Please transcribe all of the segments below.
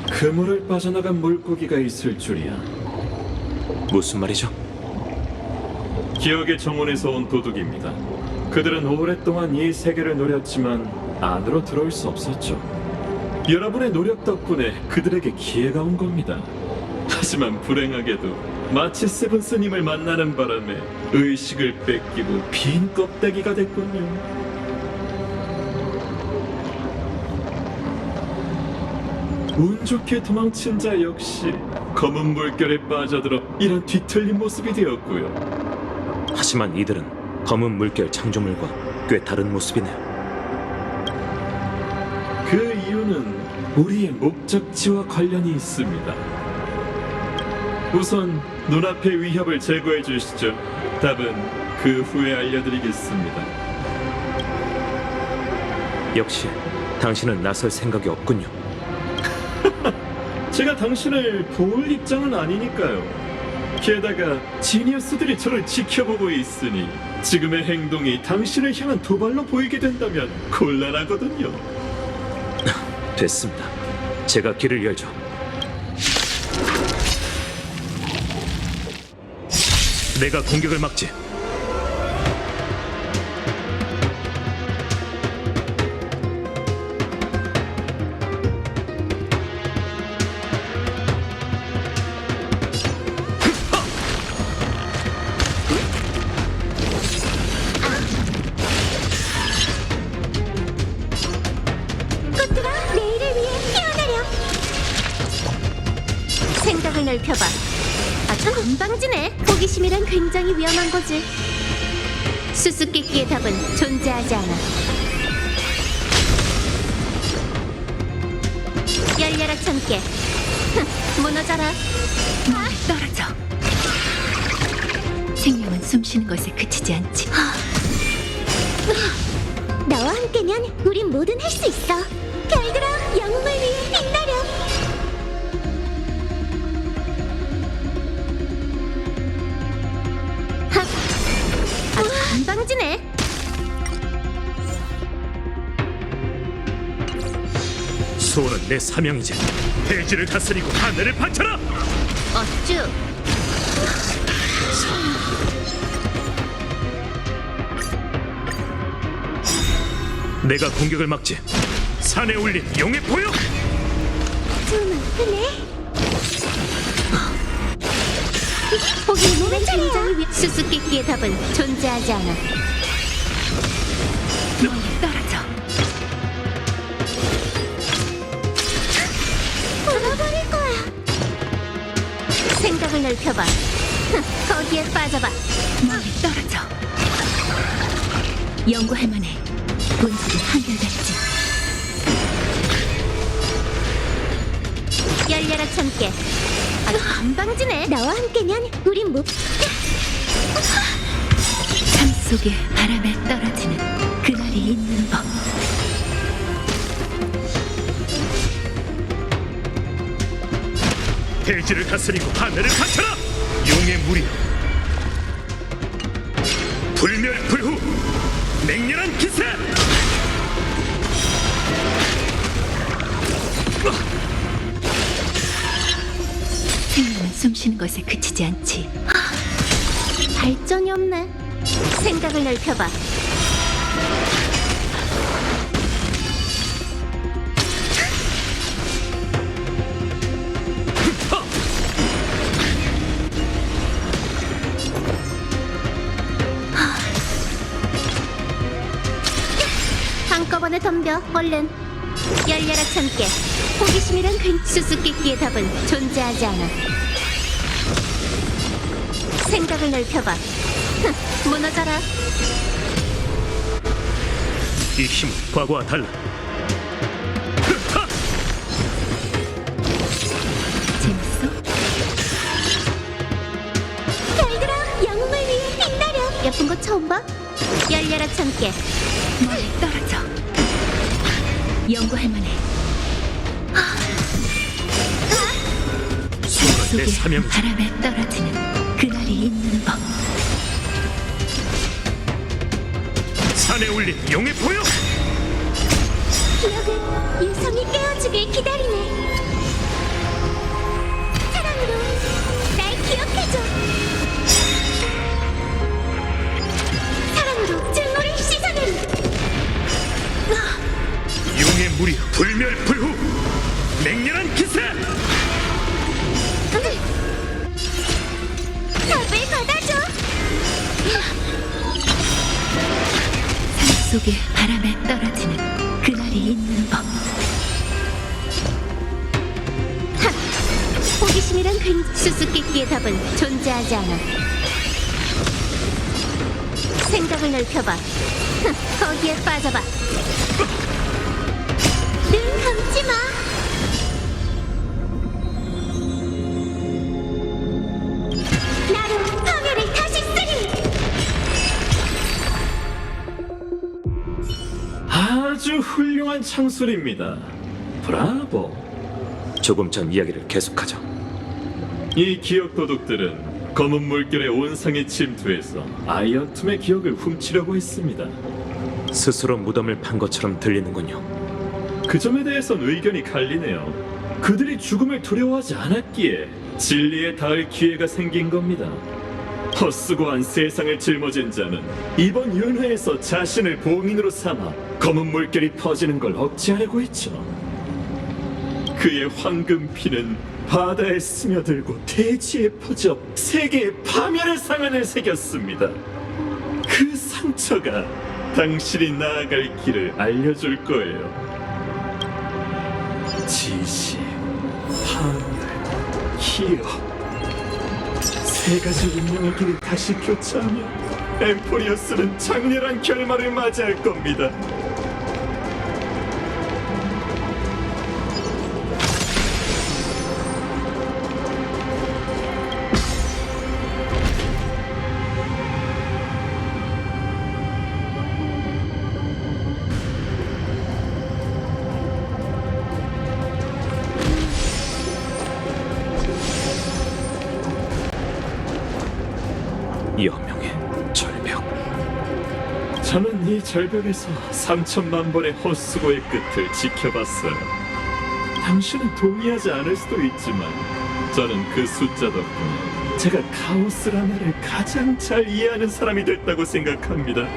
그물을 빠져나간 물고기가 있을 줄이야. 무슨 말이죠? 기억의 정원에서 온 도둑입니다. 그들은 오랫동안 이 세계를 노렸지만 안으로 들어올 수 없었죠. 여러분의 노력 덕분에 그들에게 기회가 온 겁니다. 하지만 불행하게도 마치 세븐스님을 만나는 바람에 의식을 뺏기고 빈 껍데기가 됐군요. 운 좋게 도망친 자 역시 검은 물결에 빠져들어 이런 뒤틀린 모습이 되었고요. 하지만 이들은 검은 물결 창조물과 꽤 다른 모습이네요. 그 이유는 우리의 목적지와 관련이 있습니다. 우선 눈앞의 위협을 제거해 주시죠. 답은 그 후에 알려드리겠습니다. 역시 당신은 나설 생각이 없군요. 제가 당신을 도울 입장은 아니니까요. 게다가 지니어스들이 저를 지켜보고 있으니 지금의 행동이 당신을 향한 도발로 보이게 된다면 곤란하거든요. 됐습니다. 제가 길을 열죠. 내가 공격을 막지. 꽃들아, 내일을 위해 피어나려. 생각을 넓혀봐. 참 건방지네. 호기심이란 굉장히 위험한 거지. 수수께끼의 답은 존재하지 않아. 열려라 참깨. 무너져라. 떨어져. 생명은 숨쉬는 것에 그치지 않지. 너와 함께면 우린 뭐든 할 수 있어. 별들아, 영웅을 위해 빛나려. 아주 건방지네. 소원은 내 사명이지. 대지를 다스리고 하늘을 바쳐라. 어쭈. 내가 공격을 막지. 산에 올린 용의 포효. 좀 아프네. 호기심은 굉장히 수수께끼의 답은 존재하지 않아. 멀리 떨어져. 돌아버릴 거야. 생각을 넓혀봐. 거기에 빠져봐. 멀리 떨어져. 연구할 만해. 본질이 한결같지. 열려라 참깨. 아주 건방지네. 너와 함께면 우린 못. 삶 속에 바람에 떨어지는 그날이 있는 법. 대지를 다스리고 하늘을 바쳐라. 용의 무리여. 불멸불후. 맹렬한 기세. 생명은 숨쉬는 것에 그치지 않지. 발전이 없네. 생각을 넓혀봐. 한꺼번에 덤벼. 얼른. 열려라 참깨. 호기심이란 수수께끼의 답은 존재하지 않아. 생각을 넓혀봐. 무너져라. 이 힘은 과거와 달라. 재밌어? 별들아, 영웅을 위해 빛나려. 예쁜 거 처음 봐? 열려라 참깨. 멀리 떨어져. 연구할 만해. 소원은 내 속에 사명이지. 바람에 떨어지는 그날이 있는 법. 산에 올린 용의 포효. 기억은 유성이 깨워주길 기다리네. 사랑으로 날 기억해줘. 사랑으로 증오를 씻어내리. 용의 무리 불멸불후 맹렬한 기세. 답을 받아줘. 삶 속에 바람에 떨어지는 그날이 있는 법. 호기심이란 수수께끼의 답은 존재하지 않아. 생각을 넓혀봐. 거기에 빠져봐. 눈 감지 마. 나로 파멸을 다시 쓰리. 아주 훌륭한 창술입니다. 브라보. 조금 전 이야기를 계속하죠. 이 기억 도둑들은 검은 물결의 온상에 침투해서 아이언툼의 기억을 훔치려고 했습니다. 스스로 무덤을 판 것처럼 들리는군요. 그 점에 대해선 의견이 갈리네요. 그들이 죽음을 두려워하지 않았기에 진리에 닿을 기회가 생긴 겁니다. 헛수고한 세상을 짊어진 자는 이번 윤회에서 자신을 봉인으로 삼아 검은 물결이 퍼지는 걸 억제하려고 했죠. 그의 황금 피는 바다에 스며들고 대지에 퍼져 세계의 파멸의 상흔을 새겼습니다. 그 상처가 당신이 나아갈 길을 알려줄 거예요. 지시, 파멸, 기억 세 가지 운명의 길을 다시 교차하며 엠포리어스는 장렬한 결말을 맞이할 겁니다. 여명의 절벽. 저는 이 절벽에서 3천만 번의 헛수고의 끝을 지켜봤어요. 당신은 동의하지 않을 수도 있지만 저는 그 숫자 덕분에 제가 카오스라나를 가장 잘 이해하는 사람이 됐다고 생각합니다.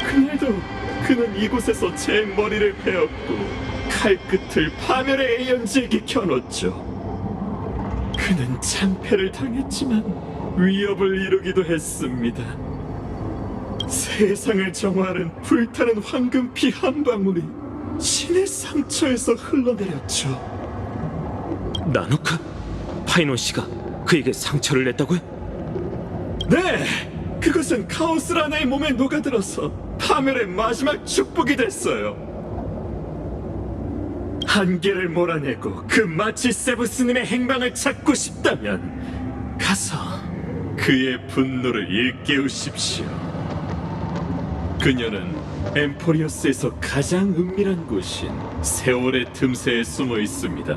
그날도 그는 이곳에서 제 머리를 베었고 칼끝을 파멸의 에이언즈에게 겨눴죠. 그는 참패를 당했지만 위협을 이루기도 했습니다. 세상을 정화하는 불타는 황금피 한 방울이 신의 상처에서 흘러내렸죠. 나누카? 파이논 씨가 그에게 상처를 냈다고요? 네! 그것은 카오스라나의 몸에 녹아들어서 파멸의 마지막 축복이 됐어요. 한계를 몰아내고 그 마치세부스님의 행방을 찾고 싶다면 가서 그의 분노를 일깨우십시오. 그녀는 엠포리어스에서 가장 은밀한 곳인 세월의 틈새에 숨어 있습니다.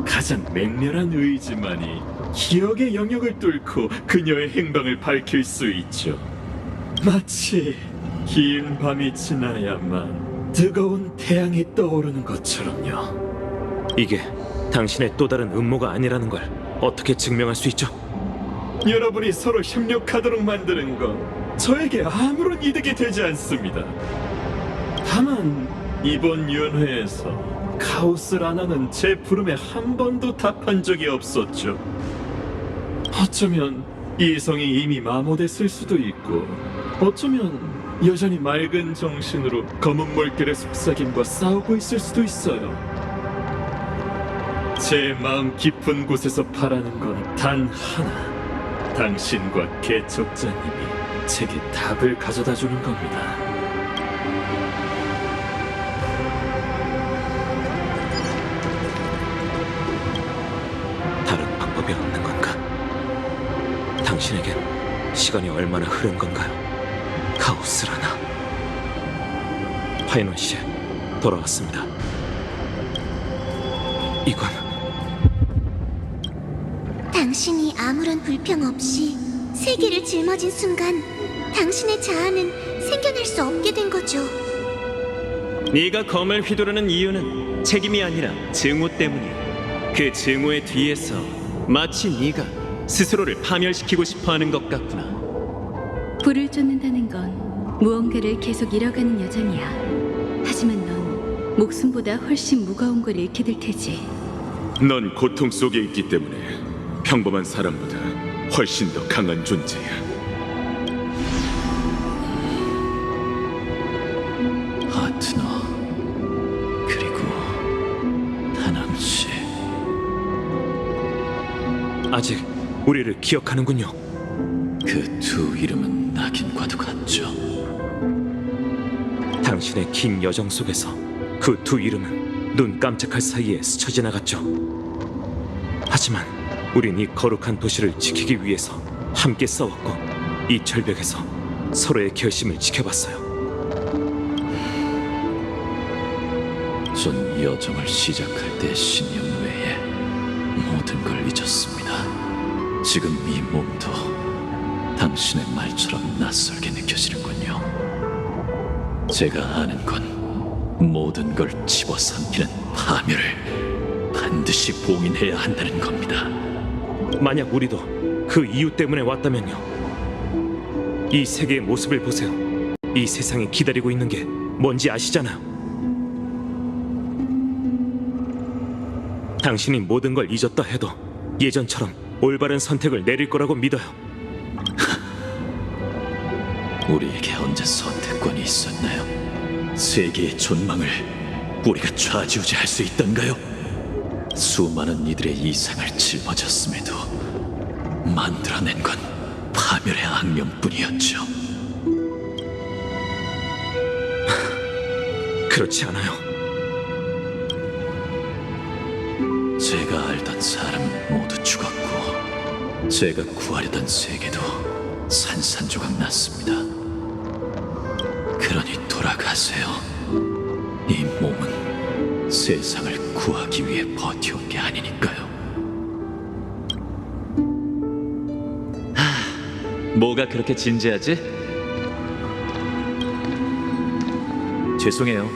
가장 맹렬한 의지만이 기억의 영역을 뚫고 그녀의 행방을 밝힐 수 있죠. 마치 긴 밤이 지나야만 뜨거운 태양이 떠오르는 것처럼요. 이게 당신의 또 다른 음모가 아니라는 걸 어떻게 증명할 수 있죠? 여러분이 서로 협력하도록 만드는 건 저에게 아무런 이득이 되지 않습니다. 다만 이번 윤회에서 카오스 라나는 제 부름에 한 번도 답한 적이 없었죠. 어쩌면 이성이 이미 마모됐을 수도 있고 어쩌면 여전히 맑은 정신으로 검은 물결의 속삭임과 싸우고 있을 수도 있어요. 제 마음 깊은 곳에서 바라는 건 단 하나. 당신과 개척자님이 제게 답을 가져다 주는 겁니다. 다른 방법이 없는 건가? 당신에겐 시간이 얼마나 흐른 건가요? 카오스라나. 파이논 씨, 돌아왔습니다. 이건 당신이 아무런 불평 없이 세계를 짊어진 순간 당신의 자아는 생겨날 수 없게 된 거죠. 네가 검을 휘두르는 이유는 책임이 아니라 증오 때문이야. 그 증오의 뒤에서 마치 네가 스스로를 파멸시키고 싶어하는 것 같구나. 불을 쫓는다는 건 무언가를 계속 잃어가는 여정이야. 하지만 넌 목숨보다 훨씬 무거운 걸 잃게 될 테지. 넌 고통 속에 있기 때문에 평범한 사람보다 훨씬 더 강한 존재야. 파트너 그리고 다낭 씨. 아직 우리를 기억하는군요. 그 두 이름은 낙인과도 같죠. 당신의 긴 여정 속에서 그 두 이름은 눈 깜짝할 사이에 스쳐 지나갔죠. 하지만 우린 이 거룩한 도시를 지키기 위해서 함께 싸웠고 이 절벽에서 서로의 결심을 지켜봤어요. 전 여정을 시작할 때 신념 외에 모든 걸 잊었습니다. 지금 이 몸도 당신의 말처럼 낯설게 느껴지는군요. 제가 아는 건 모든 걸 집어삼키는 파멸을 반드시 봉인해야 한다는 겁니다. 만약 우리도 그 이유 때문에 왔다면요. 이 세계의 모습을 보세요. 이 세상이 기다리고 있는 게 뭔지 아시잖아요. 당신이 모든 걸 잊었다 해도 예전처럼 올바른 선택을 내릴 거라고 믿어요. 우리에게 언제 선택권이 있었나요? 세계의 존망을 우리가 좌지우지할 수 있던가요? 수많은 이들의 이상을 짊어졌음에도 만들어낸 건 파멸의 악령뿐이었죠. 그렇지 않아요. 제가 알던 사람은 모두 죽었고 제가 구하려던 세계도 산산조각 났습니다. 그러니 돌아가세요. 이 몸은 세상을 구하기 위해 버텨온 게 아니니까요. 뭐가 그렇게 진지하지? 죄송해요.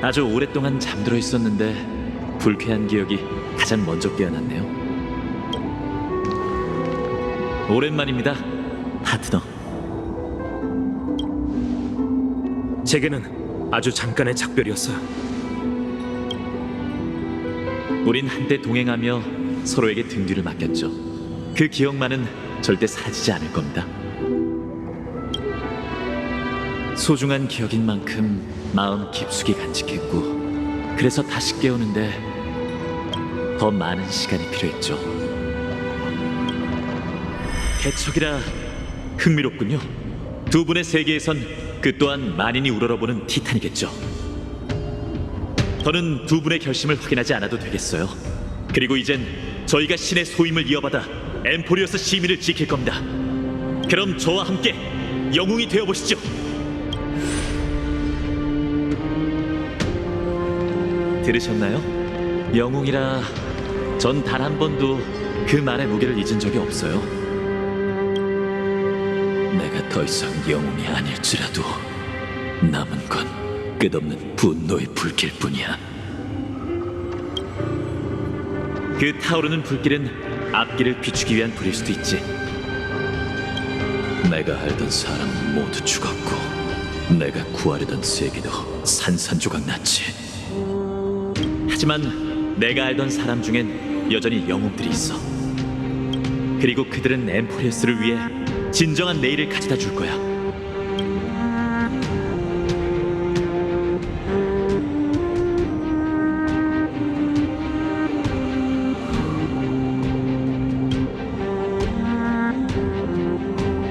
아주 오랫동안 잠들어 있었는데 불쾌한 기억이 가장 먼저 깨어났네요. 오랜만입니다, 파트너. 제게는 아주 잠깐의 작별이었어요. 우린 한때 동행하며 서로에게 등 뒤를 맡겼죠. 그 기억만은 절대 사라지지 않을 겁니다. 소중한 기억인 만큼 마음 깊숙이 간직했고, 그래서 다시 깨우는데 더 많은 시간이 필요했죠. 개척이라 흥미롭군요. 두 분의 세계에선 그 또한 만인이 우러러보는 티탄이겠죠. 저는 두 분의 결심을 확인하지 않아도 되겠어요. 그리고 이젠 저희가 신의 소임을 이어받아 엠포리어스 시민을 지킬 겁니다. 그럼 저와 함께 영웅이 되어보시죠. 들으셨나요? 영웅이라 전 단 한 번도 그 말의 무게를 잊은 적이 없어요. 내가 더 이상 영웅이 아닐지라도 남은 건 끝없는 분노의 불길 뿐이야. 그 타오르는 불길은 앞길을 비추기 위한 불일 수도 있지. 내가 알던 사람은 모두 죽었고 내가 구하려던 세계도 산산조각 났지. 하지만 내가 알던 사람 중엔 여전히 영웅들이 있어. 그리고 그들은 엠포리어스를 위해 진정한 내일을 가져다 줄 거야.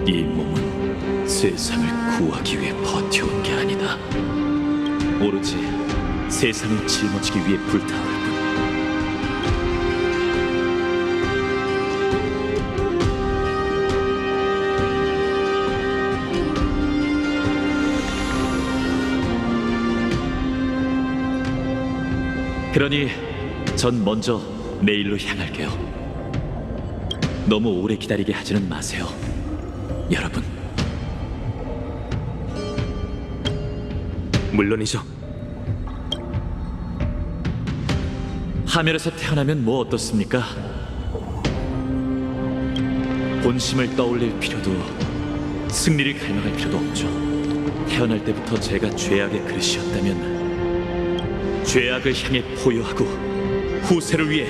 이 몸은 세상을 구하기 위해 버텨온 게 아니다. 오로지 세상을 짊어지기 위해 불타올 뿐. 그러니 전 먼저 내일로 향할게요. 너무 오래 기다리게 하지는 마세요, 여러분. 물론이죠. 하멜에서 태어나면 뭐 어떻습니까? 본심을 떠올릴 필요도 승리를 갈망할 필요도 없죠. 태어날 때부터 제가 죄악의 그릇이었다면 죄악을 향해 포효하고 후세를 위해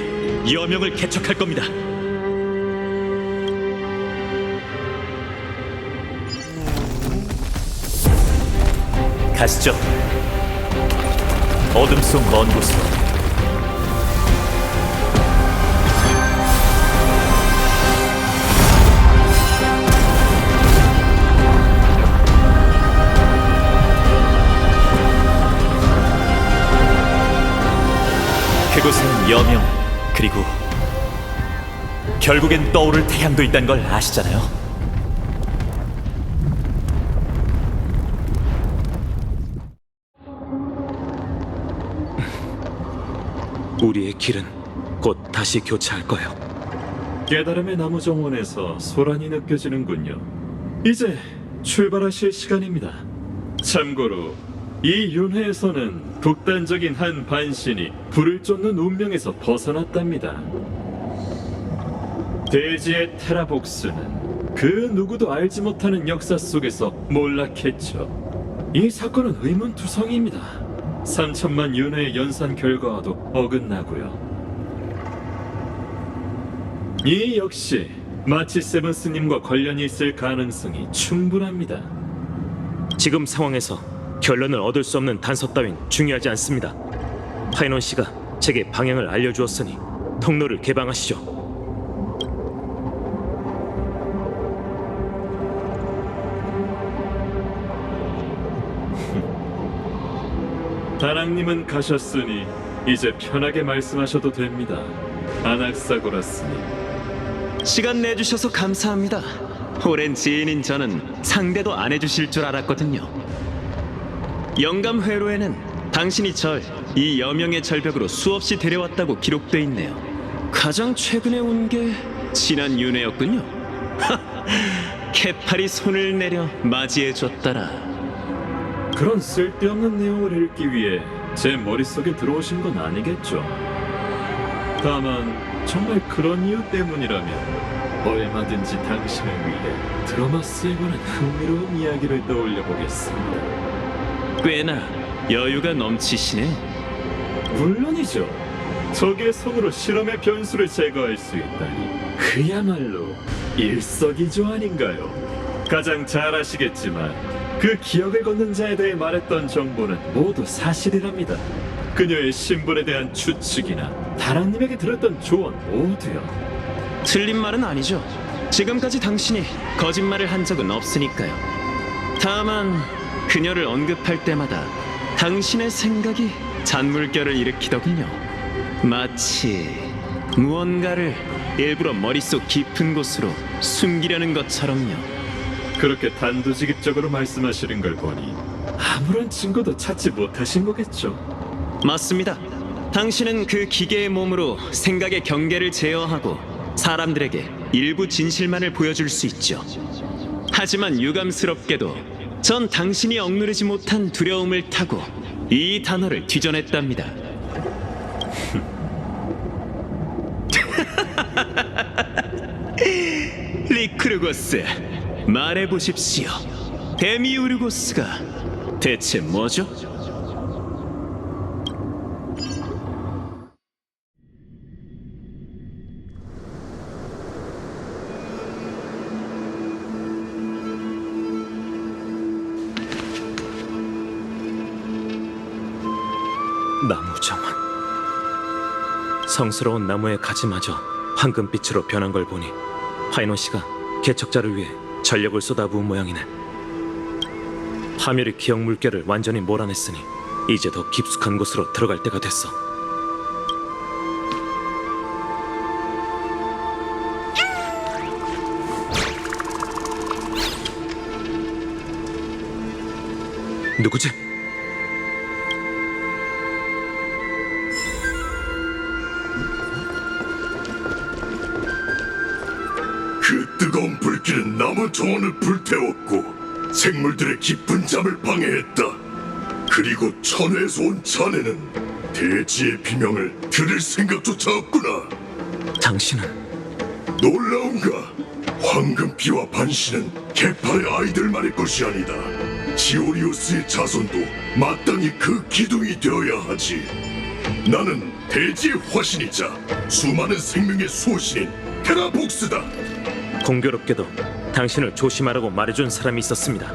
여명을 개척할 겁니다. 가시죠. 어둠 속 먼 곳으로. 그곳에는 여명, 그리고 결국엔 떠오를 태양도 있다는 걸 아시잖아요. 우리의 길은 곧 다시 교차할 거예요. 깨달음의 나무 정원에서 소란이 느껴지는군요. 이제 출발하실 시간입니다. 참고로 이 윤회에서는 독단적인 한 반신이 불을 쫓는 운명에서 벗어났답니다. 대지의 테라복스는 그 누구도 알지 못하는 역사 속에서 몰락했죠. 이 사건은 의문투성이입니다. 3천만 윤회의 연산 결과와도 어긋나고요. 이 역시 마치 세븐스님과 관련이 있을 가능성이 충분합니다. 지금 상황에서 결론을 얻을 수 없는 단서 따윈 중요하지 않습니다. 파이논 씨가 제게 방향을 알려주었으니 통로를 개방하시죠. 다낭님은 가셨으니 이제 편하게 말씀하셔도 됩니다. 아낙사고라스님. 시간 내주셔서 감사합니다. 오랜 지인인 저는 상대도 안 해주실 줄 알았거든요. 영감 회로에는 당신이 절 이 여명의 절벽으로 수없이 데려왔다고 기록돼 있네요. 가장 최근에 온 게 지난 윤회였군요. 캐팔이 손을 내려 맞이해줬더라. 그런 쓸데없는 내용을 읽기 위해 제 머릿속에 들어오신 건 아니겠죠. 다만 정말 그런 이유 때문이라면 얼마든지 당신을 위해 드라마스에 관한 흥미로운 이야기를 떠올려 보겠습니다. 꽤나 여유가 넘치시네. 물론이죠. 적의 손으로 실험의 변수를 제거할 수 있다니 그야말로 일석이조 아닌가요? 가장 잘 아시겠지만 그 기억을 걷는 자에 대해 말했던 정보는 모두 사실이랍니다. 그녀의 신분에 대한 추측이나 다랑님에게 들었던 조언 모두요. 틀린 말은 아니죠. 지금까지 당신이 거짓말을 한 적은 없으니까요. 다만 그녀를 언급할 때마다 당신의 생각이 잔물결을 일으키더군요. 마치 무언가를 일부러 머릿속 깊은 곳으로 숨기려는 것처럼요. 그렇게 단도직입적으로 말씀하시는 걸 보니 아무런 증거도 찾지 못하신 거겠죠. 맞습니다. 당신은 그 기계의 몸으로 생각의 경계를 제어하고 사람들에게 일부 진실만을 보여줄 수 있죠. 하지만 유감스럽게도 전 당신이 억누르지 못한 두려움을 타고 이 단어를 뒤져냈답니다. 리크루고스, 말해보십시오. 데미우르고스가 대체 뭐죠? 나무 정원. 성스러운 나무의 가지마저 황금빛으로 변한 걸 보니 파이논 씨가 개척자를 위해 전력을 쏟아부은 모양이네. 파멸의 기억 물결을 완전히 몰아냈으니 이제 더 깊숙한 곳으로 들어갈 때가 됐어. 누구지? 그 뜨거운 불길은 나무 정원을 불태웠고 생물들의 깊은 잠을 방해했다. 그리고 천회에서 온 잔해는 대지의 비명을 들을 생각조차 없구나. 당신은 놀라운가? 황금피와 반신은 케파의 아이들만의 것이 아니다. 지오리우스의 자손도 마땅히 그 기둥이 되어야 하지. 나는 대지의 화신이자 수많은 생명의 수호신인 테라복스다. 공교롭게도 당신을 조심하라고 말해준 사람이 있었습니다.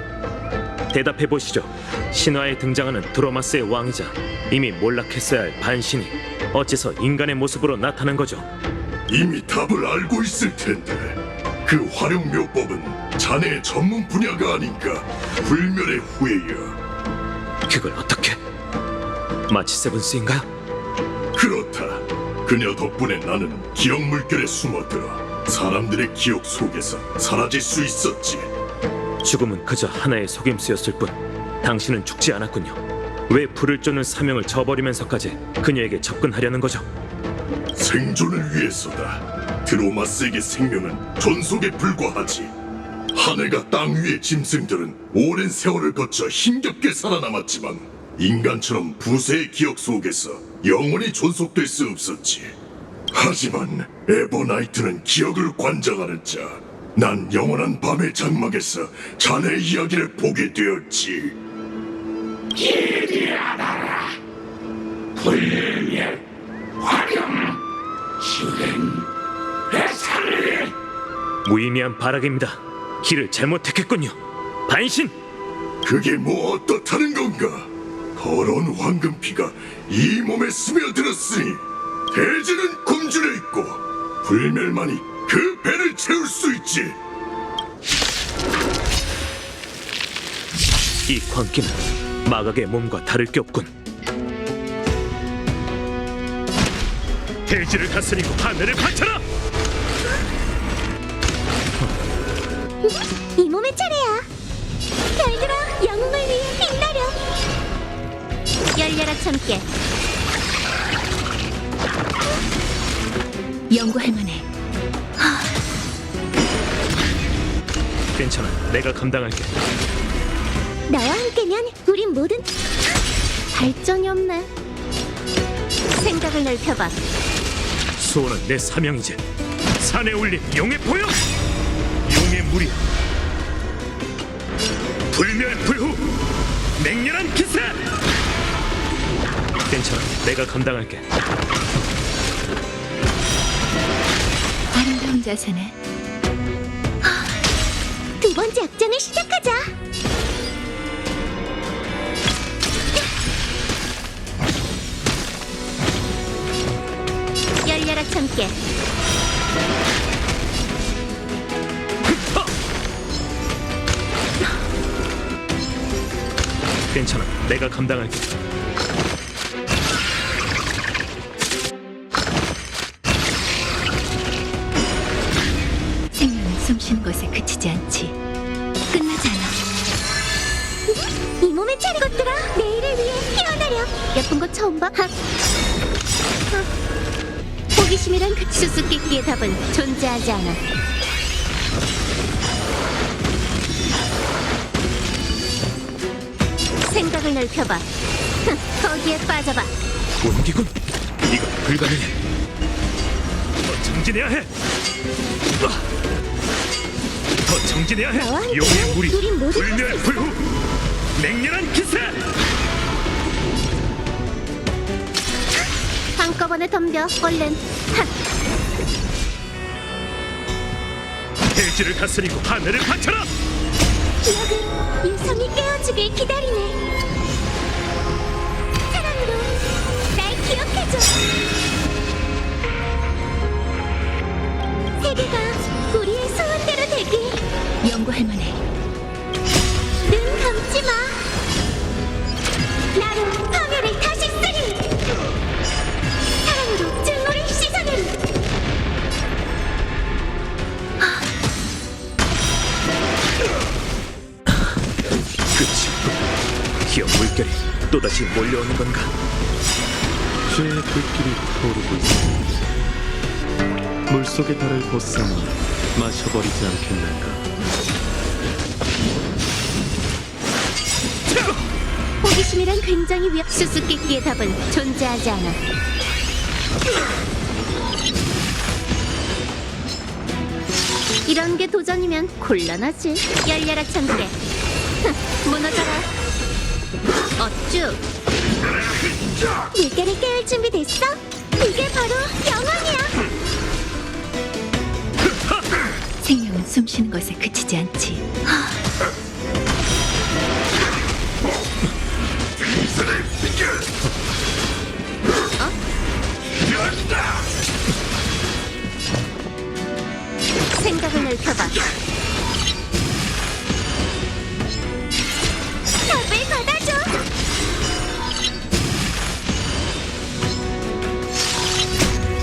대답해 보시죠. 신화에 등장하는 드로마스의 왕이자 이미 몰락했어야 할 반신이 어째서 인간의 모습으로 나타난 거죠? 이미 답을 알고 있을 텐데 그 활용 묘법은 자네의 전문 분야가 아닌가. 불멸의 후예야. 그걸 어떻게? 마치 세븐스인가요? 그렇다. 그녀 덕분에 나는 기억 물결에 숨어들어 사람들의 기억 속에서 사라질 수 있었지. 죽음은 그저 하나의 속임수였을 뿐 당신은 죽지 않았군요. 왜 불을 쫓는 사명을 저버리면서까지 그녀에게 접근하려는 거죠? 생존을 위해서다. 드로마스에게 생명은 존속에 불과하지. 하늘과 땅 위의 짐승들은 오랜 세월을 거쳐 힘겹게 살아남았지만 인간처럼 부세의 기억 속에서 영원히 존속될 수 없었지. 하지만 에버나이트는 기억을 관장하는 자. 난 영원한 밤의 장막에서 자네의 이야기를 보게 되었지. 무의미한 발악입니다. 길을 잘못 택했군요. 반신! 그게 뭐 어떻다는 건가? 더러운 황금피가 이 몸에 스며들었으니 대지는 굶주려 있고 불멸만이 그 배를 채울 수 있지. 이 광기는 마각의 몸과 다를 게 없군. 대지를 다스리고 하늘을 바쳐라! 이 몸의 차례야. 별들아, 영웅을 위해 빛나려. 열려라 참깨. 연구할 만해. 괜찮아, 내가 감당할게. 나와 함께면 우린 뭐든. 발전이 없네. 생각을 넓혀봐. 수호는 내 사명이지. 산에 올린 용의 포역! 용의 무리! 불멸불후! 맹렬한 기세! 괜찮아, 내가 감당할게. 아름다운 자세네. 두 번째 악장을 시작하자. 열려라 참깨. 괜찮아, 내가 감당할게. 생명은 숨쉬는 것에 그치지 않지. 끝나지 않아. 이 몸의 차례 것들아, 내일을 위해 피어나려. 예쁜 거 처음 봐. 호기심이란 그 수수께끼의 답은 존재하지 않아. 생각을 넓혀봐. 거기에 빠져봐. 온기군! 이건 불가능해. 더 정진해야 해! 더 정진해야 해! 나와 함께 용의 무리! 우린 모두 할수 있어. 불멸불후! 맹렬한 기세! 한꺼번에 덤벼. 얼른. 대지를 다스리고 하늘을 바쳐라! 기억은 유성이 깨워주길 기다리네. 사랑으로 날 기억해줘. 세계가 우리의 소원대로 되길. 연구할 만해. 눈 감지 마. 나로 파멸을 다시 쓰리. 사랑으로 증오를 씻어내리. 끝이군. 기억 물결이 또다시 몰려오는 건가? 죄의 불길이 타오르고 있습니다. 물속의 달을 보쌈아 마셔버리지 않겠는가? 호기심 호기심이란 굉장히 수수께끼의 답은 존재하지 않아. 이런 게 도전이면 곤란하지. 열려라 참깨. 무너져라. 어쭈. 물결을 깨울 준비 됐어? 이게 바로 영원이야. 생명은 숨쉬는 것에 그치지 않지. 생각을 넓혀봐. 답을 받아줘.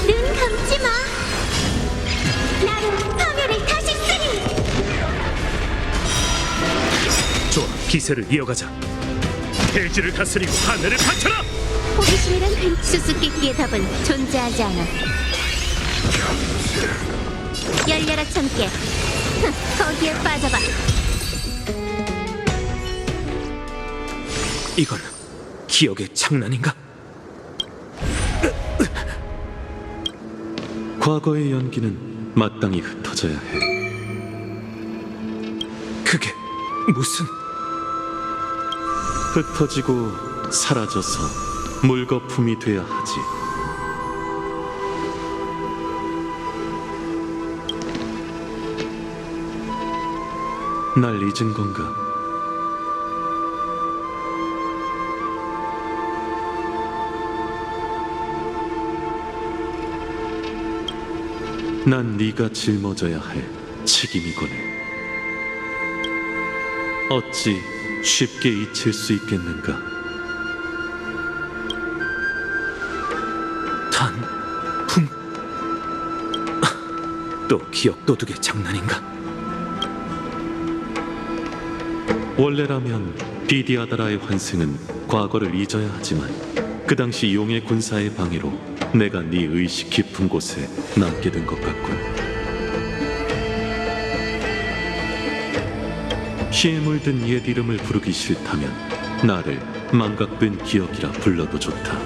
눈 감지 마. 나로 파멸을 다시 쓰리. 좋아, 기세를 이어가자. 대지를 다스리고 하늘을 바쳐라. 호기심이란 수수께끼의 답은 존재하지 않아. 열려라 참깨. 거기에 빠져봐. 이건 기억의 장난인가? 과거의 연기는 마땅히 흩어져야 해. 그게 무슨... 흩어지고 사라져서 물거품이 돼야 하지. 날 잊은 건가? 난 네가 짊어져야 할 책임이거늘. 어찌 쉽게 잊힐 수 있겠는가? 단풍? 또 기억 도둑의 장난인가? 원래라면 비디아다라의 환생은 과거를 잊어야 하지만 그 당시 용의 군사의 방해로 내가 네 의식 깊은 곳에 남게 된 것 같군. 피에 물든 옛 이름을 부르기 싫다면 나를 망각된 기억이라 불러도 좋다.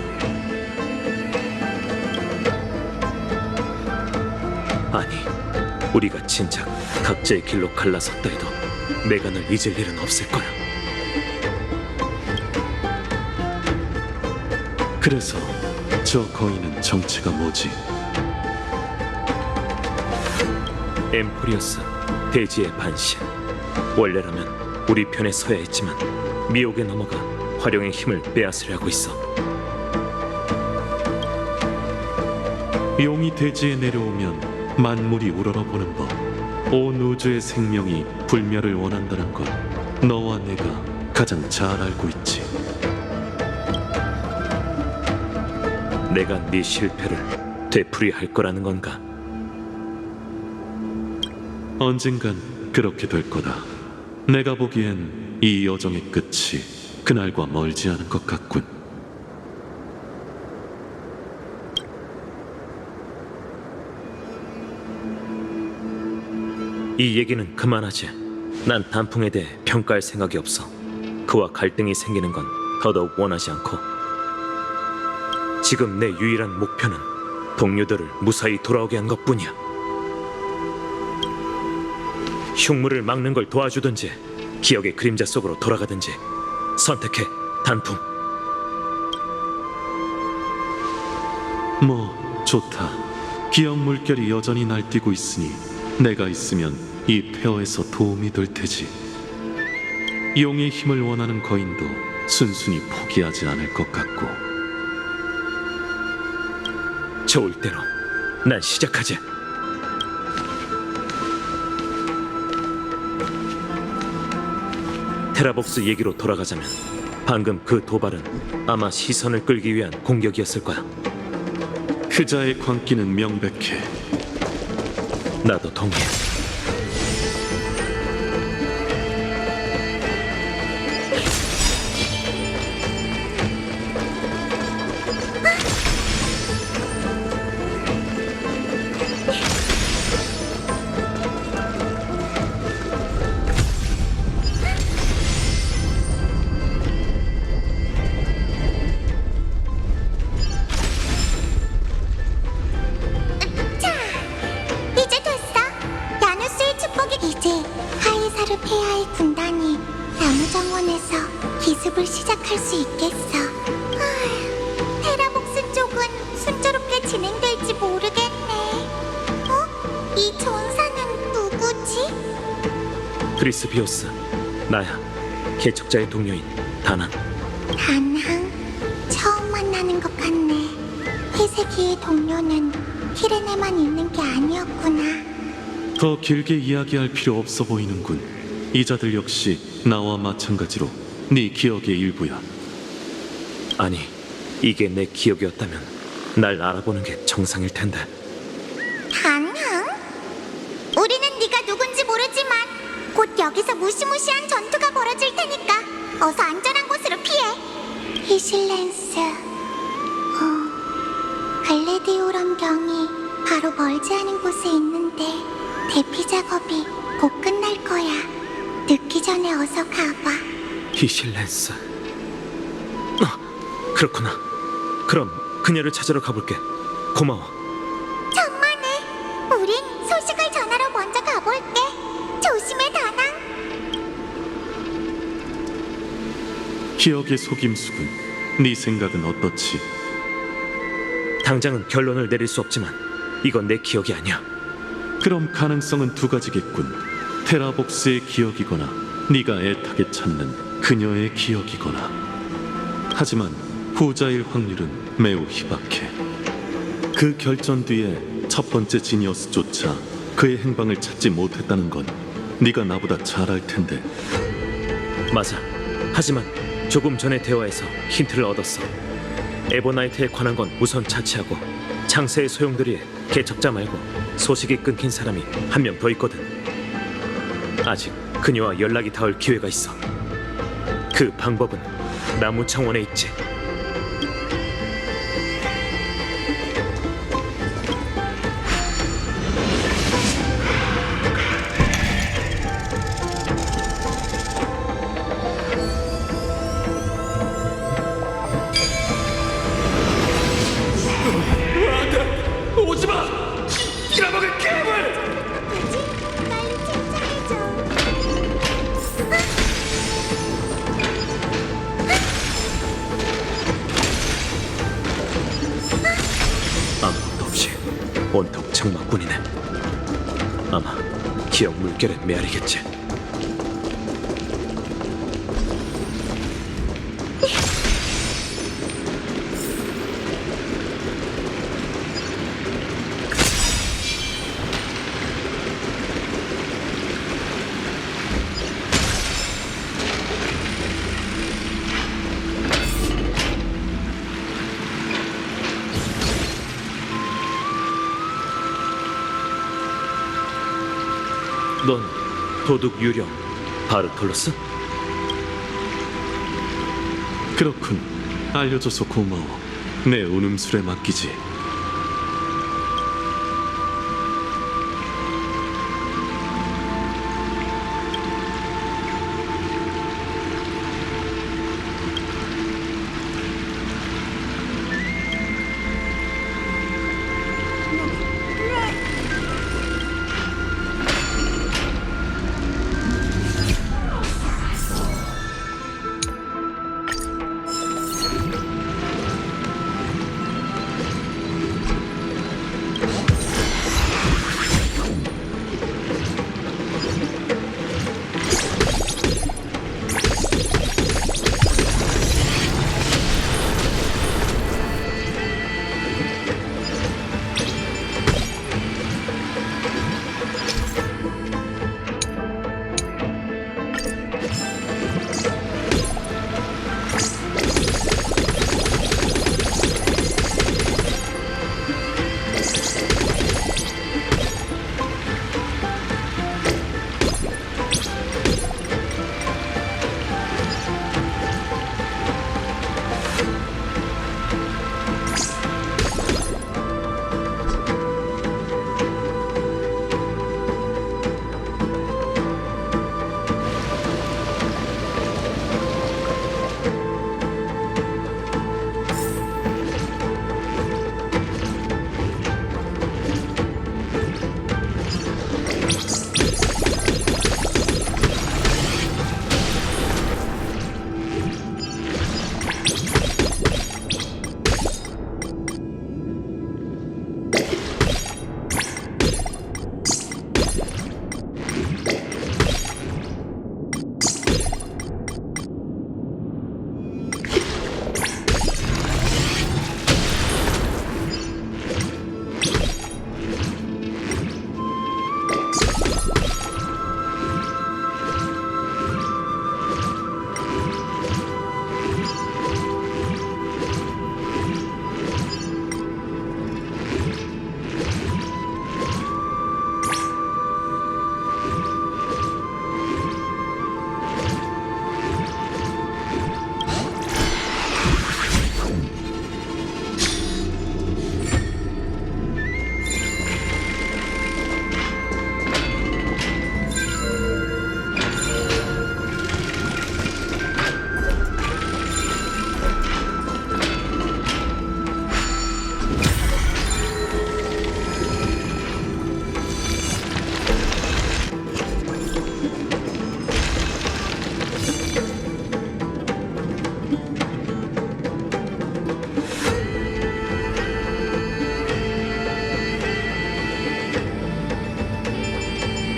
아니, 우리가 진작 각자의 길로 갈라섰다 해도 내가 널 잊을 일은 없을 거야. 그래서 저 거인은 정체가 뭐지? 엠포리어스, 대지의 반신. 원래라면 우리 편에 서야 했지만 미혹에 넘어가 화룡의 힘을 빼앗으려고 있어. 용이 대지에 내려오면 만물이 우러러보는 법. 온 우주의 생명이 불멸을 원한다는 것 너와 내가 가장 잘 알고 있지. 내가 네 실패를 되풀이할 거라는 건가? 언젠간 그렇게 될 거다. 내가 보기엔 이 여정의 끝이 그날과 멀지 않은 것 같군. 이 얘기는 그만하지. 난 단풍에 대해 평가할 생각이 없어. 그와 갈등이 생기는 건 더더욱 원하지 않고. 지금 내 유일한 목표는 동료들을 무사히 돌아오게 한 것뿐이야. 흉물을 막는 걸 도와주든지 기억의 그림자 속으로 돌아가든지 선택해, 단풍. 뭐 좋다. 기억 물결이 여전히 날뛰고 있으니 내가 있으면 이 폐허에서 도움이 될 테지. 용의 힘을 원하는 거인도 순순히 포기하지 않을 것 같고. 좋을 대로 난 시작하지. 테라복스 얘기로 돌아가자면 방금 그 도발은 아마 시선을 끌기 위한 공격이었을 거야. 그자의 광기는 명백해. 나도 동의해. 있는지 모르겠네. 이 전사는 누구지? 그리스비오스, 나야. 개척자의 동료인 다낭. 다낭, 처음 만나는 것 같네. 회색이의 동료는 키레네만 있는 게 아니었구나. 더 길게 이야기할 필요 없어 보이는군. 이자들 역시 나와 마찬가지로 네 기억의 일부야. 아니, 이게 내 기억이었다면 날 알아보는 게 정상일 텐데. 다낭? 우리는 네가 누군지 모르지만 곧 여기서 무시무시한 전투가 벌어질 테니까 어서 안전한 곳으로 피해. 히실렌스. 글래디오런 경이 바로 멀지 않은 곳에 있는데 대피 작업이 곧 끝날 거야. 늦기 전에 어서 가봐. 히실렌스. 그렇구나. 그럼 그녀를 찾으러 가볼게. 고마워. 천만에. 우린 소식을 전하러 먼저 가볼게. 조심해, 다낭. 기억의 속임수군. 네 생각은 어떻지? 당장은 결론을 내릴 수 없지만 이건 내 기억이 아니야. 그럼 가능성은 두 가지겠군. 테라복스의 기억이거나 네가 애타게 찾는 그녀의 기억이거나. 하지만 후자일 확률은 매우 희박해. 그 결전 뒤에 첫 번째 지니어스조차 그의 행방을 찾지 못했다는 건 네가 나보다 잘 알 텐데. 맞아. 하지만 조금 전의 대화에서 힌트를 얻었어. 에버나이트에 관한 건 우선 차치하고 창세의 소용돌이에 개척자 말고 소식이 끊긴 사람이 한 명 더 있거든. 아직 그녀와 연락이 닿을 기회가 있어. 그 방법은 나무 창원에 있지. 오지마! 빌어먹을 괴물! 그지? 빨리 칭찬해줘. 아무것도 없이 온통 장막꾼이네. 아마 기억 물결의 메아리겠지. 넌 도둑 유령 바르톨로스? 그렇군. 알려줘서 고마워. 내 운음술에 맡기지.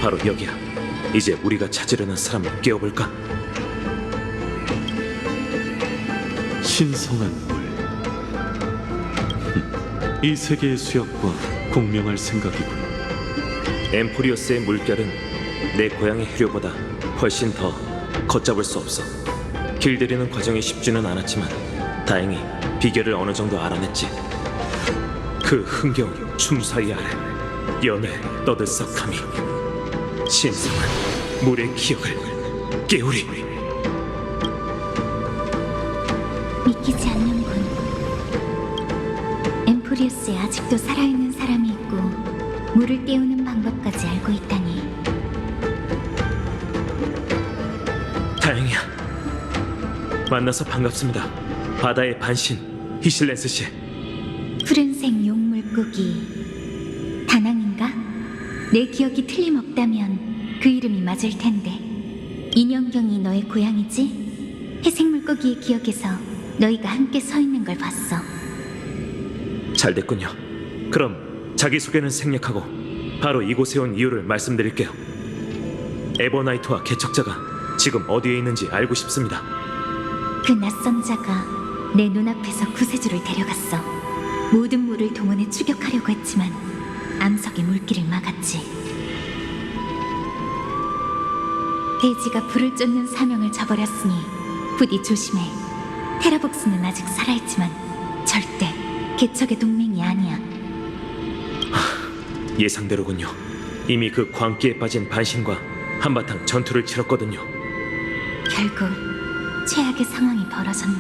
바로 여기야. 이제 우리가 찾으려는 사람을 깨워볼까? 신성한 물. 이 세계의 수역과 공명할 생각이군. 엠포리오스의 물결은 내 고향의 해류보다 훨씬 더 걷잡을 수 없어. 길들이는 과정이 쉽지는 않았지만 다행히 비결을 어느 정도 알아냈지. 그 흥겨운 춤사위 아래 연애 떠들썩함이 신성한 물의 기억을 깨우리. 믿기지 않는군. 엠포리우스에 아직도 살아있는 사람이 있고 물을 깨우는 방법까지 알고 있다니. 다행이야. 만나서 반갑습니다. 바다의 반신 히실렌스 씨. 푸른색 용물고기 다낭인가? 내 기억이 틀림없다면 그 이름이 맞을 텐데. 인형경이 너의 고향이지? 회색 물고기의 기억에서 너희가 함께 서 있는 걸 봤어. 잘 됐군요. 그럼 자기소개는 생략하고 바로 이곳에 온 이유를 말씀드릴게요. 에버나이트와 개척자가 지금 어디에 있는지 알고 싶습니다. 그 낯선 자가 내 눈앞에서 구세주를 데려갔어. 모든 물을 동원해 추격하려고 했지만 암석이 물길을 막았지. 대지가 불을 쫓는 사명을 저버렸으니 부디 조심해. 테라복스는 아직 살아있지만 절대 개척의 동맹이 아니야. 예상대로군요. 이미 그 광기에 빠진 반신과 한바탕 전투를 치렀거든요. 결국 최악의 상황이 벌어졌네.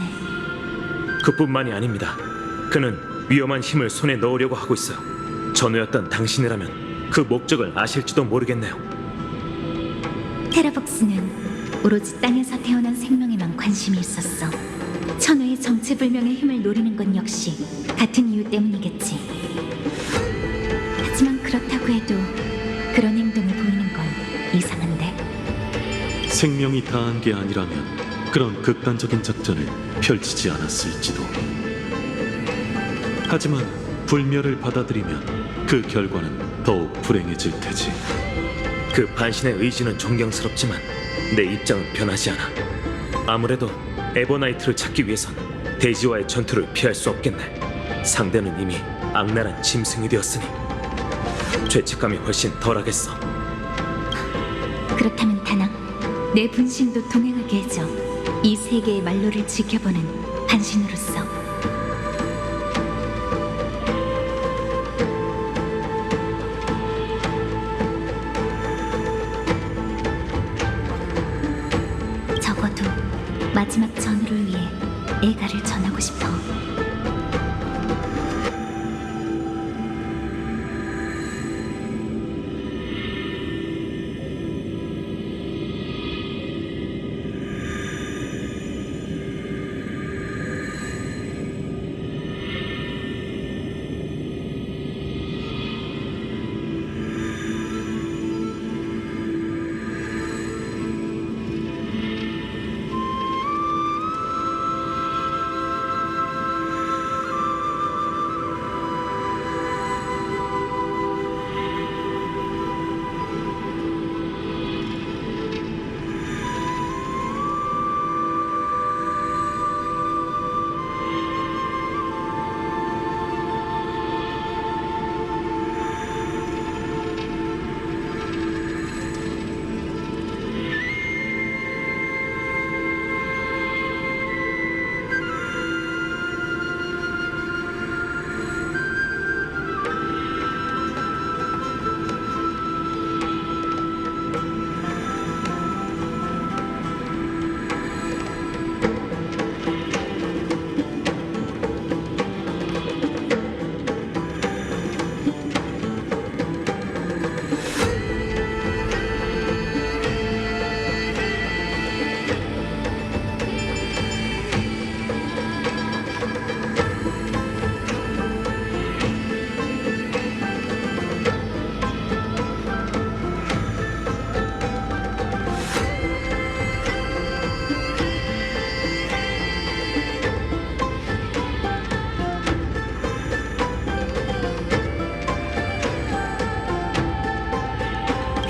그뿐만이 아닙니다. 그는 위험한 힘을 손에 넣으려고 하고 있어요. 전우였던 당신이라면 그 목적을 아실지도 모르겠네요. 테라복스는 오로지 땅에서 태어난 생명에만 관심이 있었어. 천우의 정체불명의 힘을 노리는 건 역시 같은 이유 때문이겠지. 하지만 그렇다고 해도 그런 행동을 보이는 건 이상한데. 생명이 다한 게 아니라면 그런 극단적인 작전을 펼치지 않았을지도. 하지만 불멸을 받아들이면 그 결과는 더욱 불행해질 테지. 그 반신의 의지는 존경스럽지만 내 입장은 변하지 않아. 아무래도 에버나이트를 찾기 위해선 대지와의 전투를 피할 수 없겠네. 상대는 이미 악랄한 짐승이 되었으니 죄책감이 훨씬 덜하겠어. 그렇다면 다낭, 내 분신도 동행하게 해줘. 이 세계의 말로를 지켜보는 반신으로서. 적어도 마지막 전우를 위해 애가를 전하고 싶어.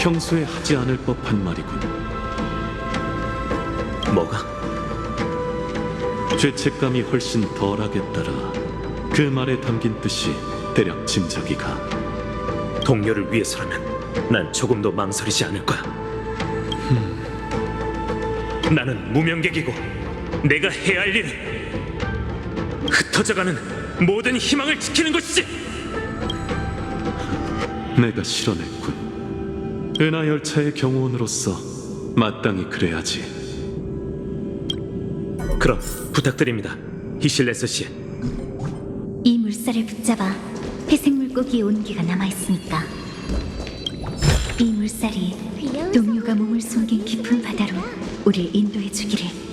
평소에 하지 않을 법한 말이군. 뭐가? 죄책감이 훨씬 덜하겠다라. 그 말에 담긴 뜻이 대략 짐작이 가. 동료를 위해서라면 난 조금도 망설이지 않을 거야. 나는 무명객이고 내가 해야 할 일은 흩어져가는 모든 희망을 지키는 것이지. 내가 실언했군. 은하 열차의 경호원으로서 마땅히 그래야지. 그럼 부탁드립니다, 히실레스 씨. 이 물살을 붙잡아 회색 물고기의 온기가 남아있으니까 이 물살이 동료가 몸을 숨긴 깊은 바다로 우릴 인도해 주기를.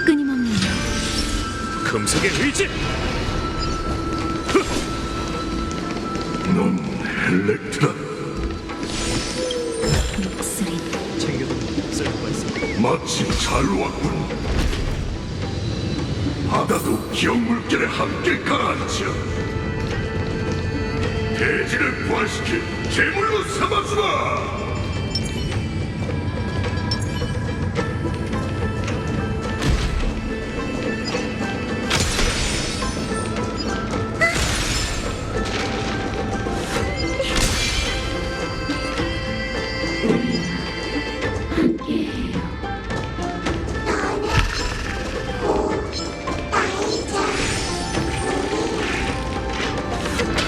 끊임없는 금속의 의지! 넌 엘렉트라. 목소리. 마침 잘 왔군. 바다도 기억 물결에 함께 가라앉혀. 대지를 부활시킬 제물로 삼아주마.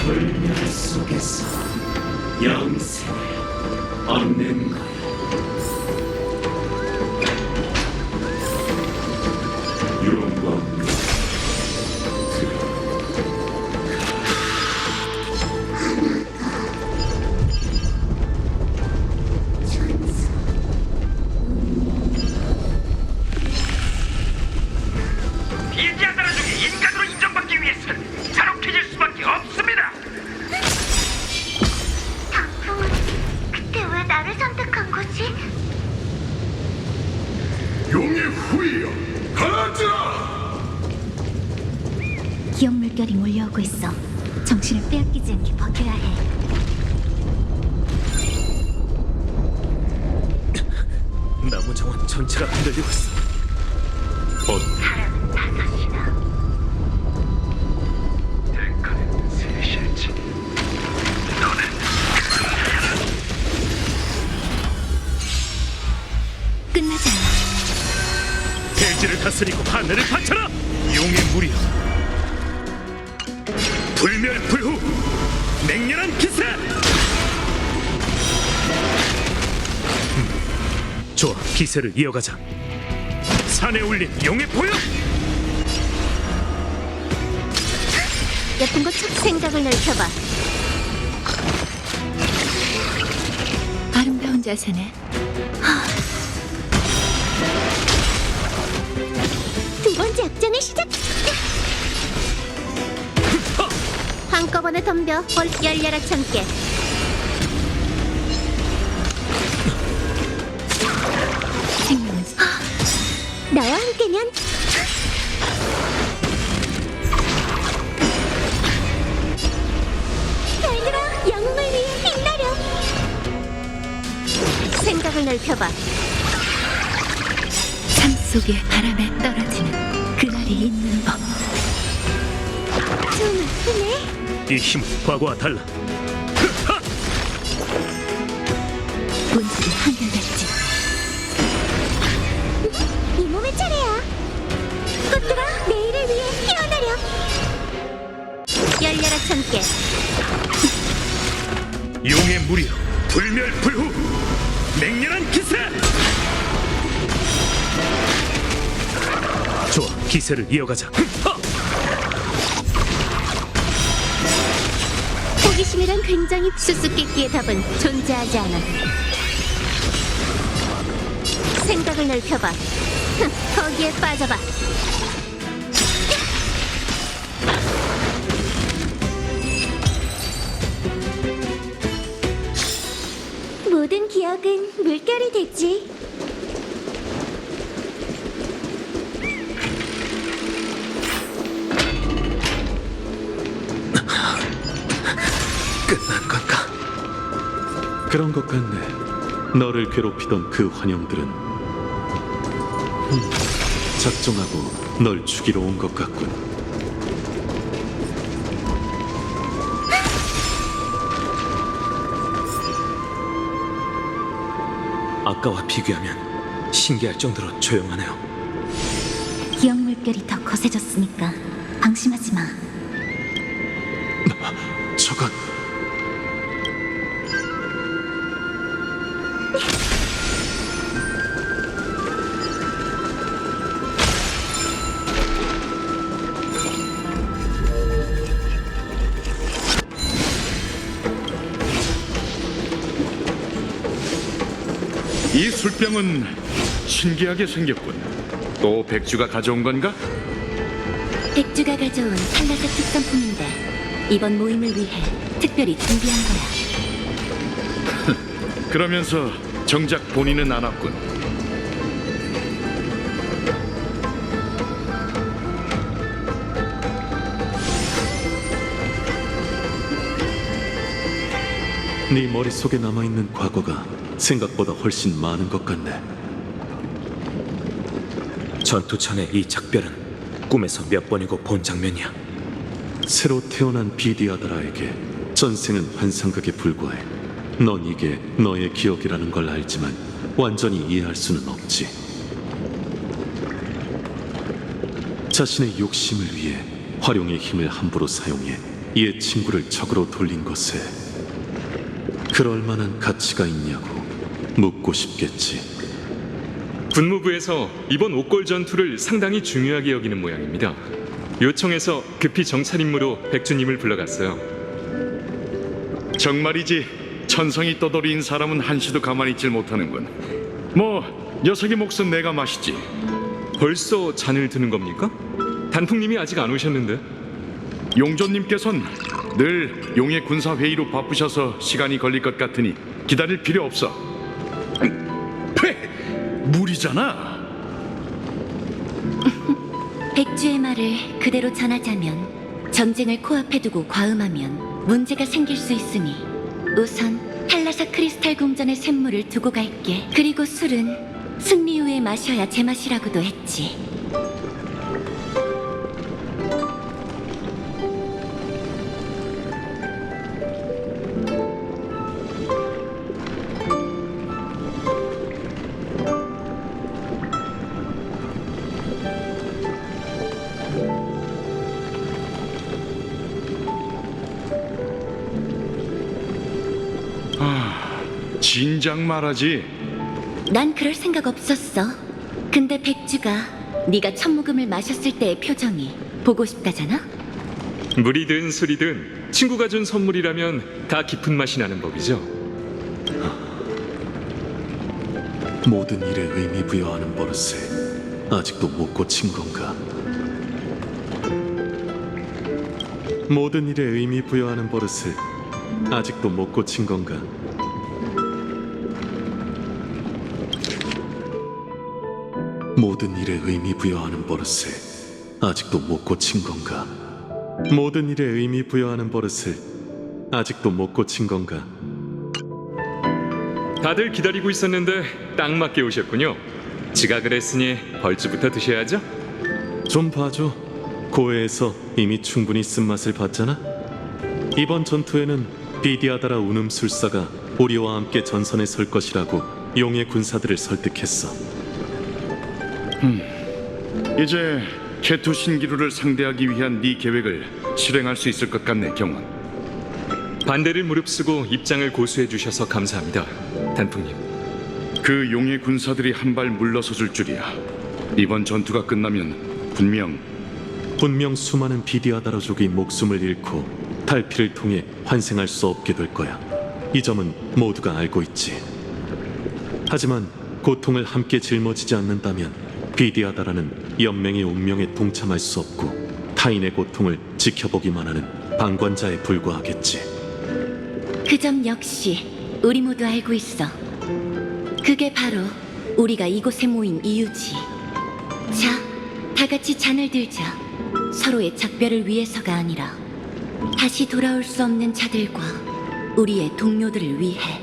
불멸 속에서 영생을 얻는 거야. 용광 비자들 중에 인간으로 인정받기 위해서는 잔혹해질 수밖에 없습니다. 단풍은 그때 왜 나를 선택한 거지? 용의 후예여, 가라앉으라. 기억 물결이 몰려오고 있어. 정신을 빼앗기지 않게 버텨야 해. 나무 정원 전체가 흔들리고 있어. 사람은 다섯이나. 탱크는 셋일지. 너는 끝나지 않아. 대지를 다스리고 하늘을 바쳐라! 용의 무리여, 불멸불후, 맹렬한 기세! 좋아, 기세를 이어가자. 산에 올린 용의 보여! 예쁜 것처럼 생각을 넓혀봐. 아름다운 자세네. 두 번째 작전을 시작. 한꺼번에 덤벼. 열려라 참깨. 생명은 나와 함께면 얘들아, 영웅을 위해 빛나려. 생각을 넓혀봐. 삶 속의 바람에 떨어지는 그날이 있는 법. 좀 아프네. 이 힘은 과거와 달라. 본질이 한결같지. 이 몸의 차례야. 꽃들아, 내일을 위해 피어나려. 열려라 참깨. 용의 무리여, 불멸불후, 맹렬한 기세! 좋아, 기세를 이어가자. 욕심이란 굉장히 수수께끼의 답은 존재하지 않아. 생각을 넓혀봐. 거기에 빠져봐. 모든 기억은 물결이 되지. 끝난 건가? 그런 것 같네. 너를 괴롭히던 그 환영들은 작정하고 널 죽이러 온 것 같군. 아까와 비교하면 신기할 정도로 조용하네요. 기억 물결이 더 거세졌으니까 방심하지 마. 저건 이 술병은 신기하게 생겼군. 또 백주가 가져온 건가? 백주가 가져온 탈라사 특산품인데 이번 모임을 위해 특별히 준비한 거야. 그러면서 정작 본인은 안 왔군. 네 머릿속에 남아있는 과거가 생각보다 훨씬 많은 것 같네. 전투 전의 이 작별은 꿈에서 몇 번이고 본 장면이야. 새로 태어난 비디아드라에게 전생은 환상극에 불과해. 넌 이게 너의 기억이라는 걸 알지만 완전히 이해할 수는 없지. 자신의 욕심을 위해 활용의 힘을 함부로 사용해 옛 친구를 적으로 돌린 것에 그럴 만한 가치가 있냐고 묻고 싶겠지. 군무부에서 이번 옥골 전투를 상당히 중요하게 여기는 모양입니다. 요청해서 급히 정찰 임무로 백주님을 불러갔어요. 정말이지 천성이 떠돌이인 사람은 한시도 가만히 있질 못하는군. 뭐 녀석의 몫은 내가 마시지. 벌써 잔을 드는 겁니까? 단풍님이 아직 안 오셨는데. 용조님께선 늘 용의 군사 회의로 바쁘셔서 시간이 걸릴 것 같으니 기다릴 필요 없어. 물이잖아. 백주의 말을 그대로 전하자면 전쟁을 코앞에 두고 과음하면 문제가 생길 수 있으니 우선 탈라사 크리스탈 궁전의 샘물을 두고 갈게. 그리고 술은 승리 후에 마셔야 제맛이라고도 했지. 진작 말하지. 난 그럴 생각 없었어. 근데 백주가 네가 천무금을 마셨을 때의 표정이 보고 싶다잖아? 물이든 술이든 친구가 준 선물이라면 다 깊은 맛이 나는 법이죠. 모든 일에 의미 부여하는 버릇을 아직도 못 고친 건가? 모든 일에 의미 부여하는 버릇을 아직도 못 고친 건가? 모든 일에 의미 부여하는 버릇을 아직도 못 고친 건가? 모든 일에 의미 부여하는 버릇을 아직도 못 고친 건가? 다들 기다리고 있었는데 딱 맞게 오셨군요. 지각을 했으니 벌주부터 드셔야죠. 좀 봐줘. 고해에서 이미 충분히 쓴맛을 봤잖아. 이번 전투에는 비디아다라 운음술사가 우리와 함께 전선에 설 것이라고 용의 군사들을 설득했어. 이제 케투 신기루를 상대하기 위한 네 계획을 실행할 수 있을 것 같네, 경원. 반대를 무릅쓰고 입장을 고수해 주셔서 감사합니다, 단풍님. 그 용의 군사들이 한 발 물러서 줄 줄이야. 이번 전투가 끝나면 분명 수많은 비디아다라족이 목숨을 잃고 탈피를 통해 환생할 수 없게 될 거야. 이 점은 모두가 알고 있지. 하지만 고통을 함께 짊어지지 않는다면 비디아다라는 연맹의 운명에 동참할 수 없고 타인의 고통을 지켜보기만 하는 방관자에 불과하겠지. 그 점 역시 우리 모두 알고 있어. 그게 바로 우리가 이곳에 모인 이유지. 자, 다 같이 잔을 들자. 서로의 작별을 위해서가 아니라 다시 돌아올 수 없는 자들과 우리의 동료들을 위해.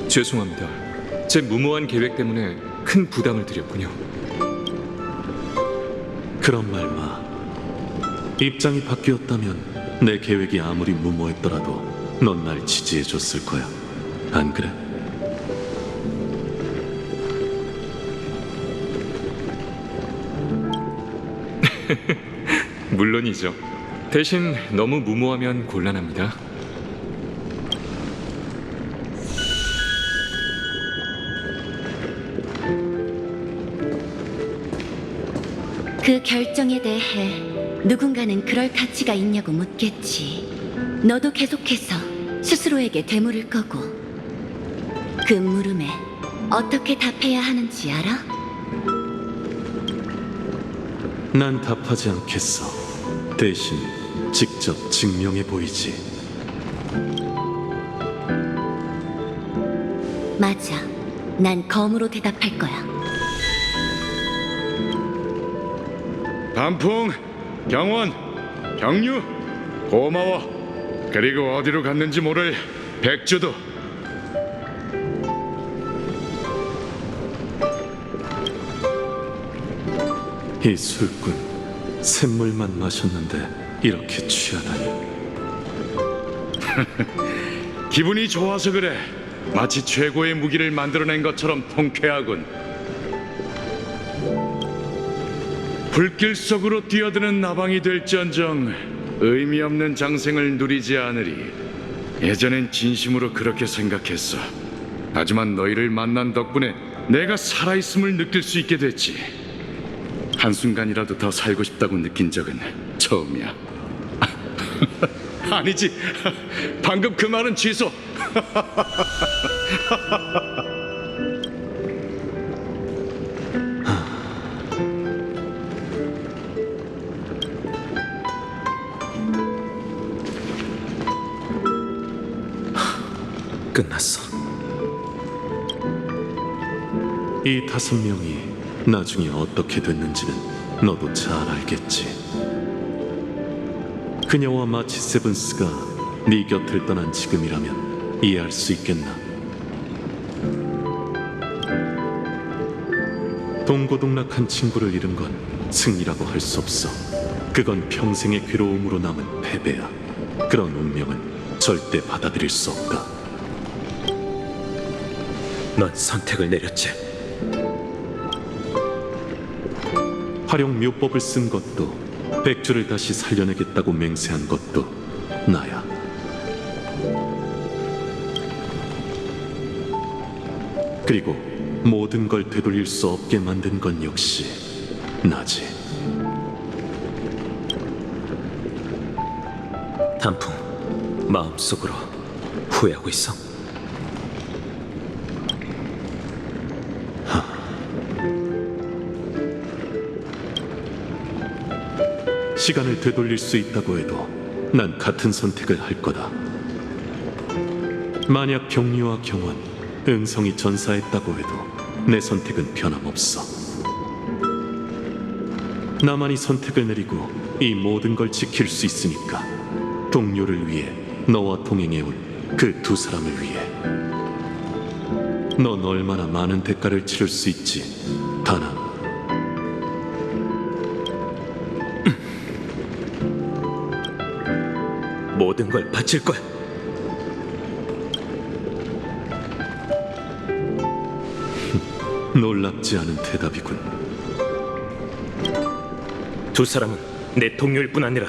죄송합니다. 제 무모한 계획 때문에 큰 부담을 드렸군요. 그런 말 마. 입장이 바뀌었다면 내 계획이 아무리 무모했더라도 넌 날 지지해줬을 거야. 안 그래? 물론이죠. 대신 너무 무모하면 곤란합니다. 그 결정에 대해 누군가는 그럴 가치가 있냐고 묻겠지. 너도 계속해서 스스로에게 되물을 거고. 그 물음에 어떻게 답해야 하는지 알아? 난 답하지 않겠어. 대신 직접 증명해 보이지. 맞아. 난 검으로 대답할 거야. 단풍, 경원, 경유, 고마워. 그리고 어디로 갔는지 모를 백주도. 이 술꾼, 샘물만 마셨는데 이렇게 취하다니. 기분이 좋아서 그래. 마치 최고의 무기를 만들어낸 것처럼 통쾌하군. 불길 속으로 뛰어드는 나방이 될지언정 의미 없는 장생을 누리지 않으리. 예전엔 진심으로 그렇게 생각했어. 하지만 너희를 만난 덕분에 내가 살아있음을 느낄 수 있게 됐지. 한순간이라도 더 살고 싶다고 느낀 적은 처음이야. 아니지. 방금 그 말은 취소. 끝났어. 이 5명이 나중에 어떻게 됐는지는 너도 잘 알겠지. 그녀와 마치 세븐스가 네 곁을 떠난 지금이라면 이해할 수 있겠나. 동고동락한 친구를 잃은 건 승리라고 할 수 없어. 그건 평생의 괴로움으로 남은 패배야. 그런 운명은 절대 받아들일 수 없다. 넌 선택을 내렸지. 활용 묘법을 쓴 것도, 백주를 다시 살려내겠다고 맹세한 것도 나야. 그리고 모든 걸 되돌릴 수 없게 만든 건 역시 나지. 단풍, 마음속으로 후회하고 있어? 시간을 되돌릴 수 있다고 해도 난 같은 선택을 할 거다. 만약 경리와 경원, 응성이 전사했다고 해도 내 선택은 변함없어. 나만이 선택을 내리고 이 모든 걸 지킬 수 있으니까. 동료를 위해, 너와 동행해온 그 2사람을 위해. 넌 얼마나 많은 대가를 치를 수 있지, 다나. 모든 걸 바칠 거야. 놀랍지 않은 대답이군. 두 사람은 내 동료일 뿐 아니라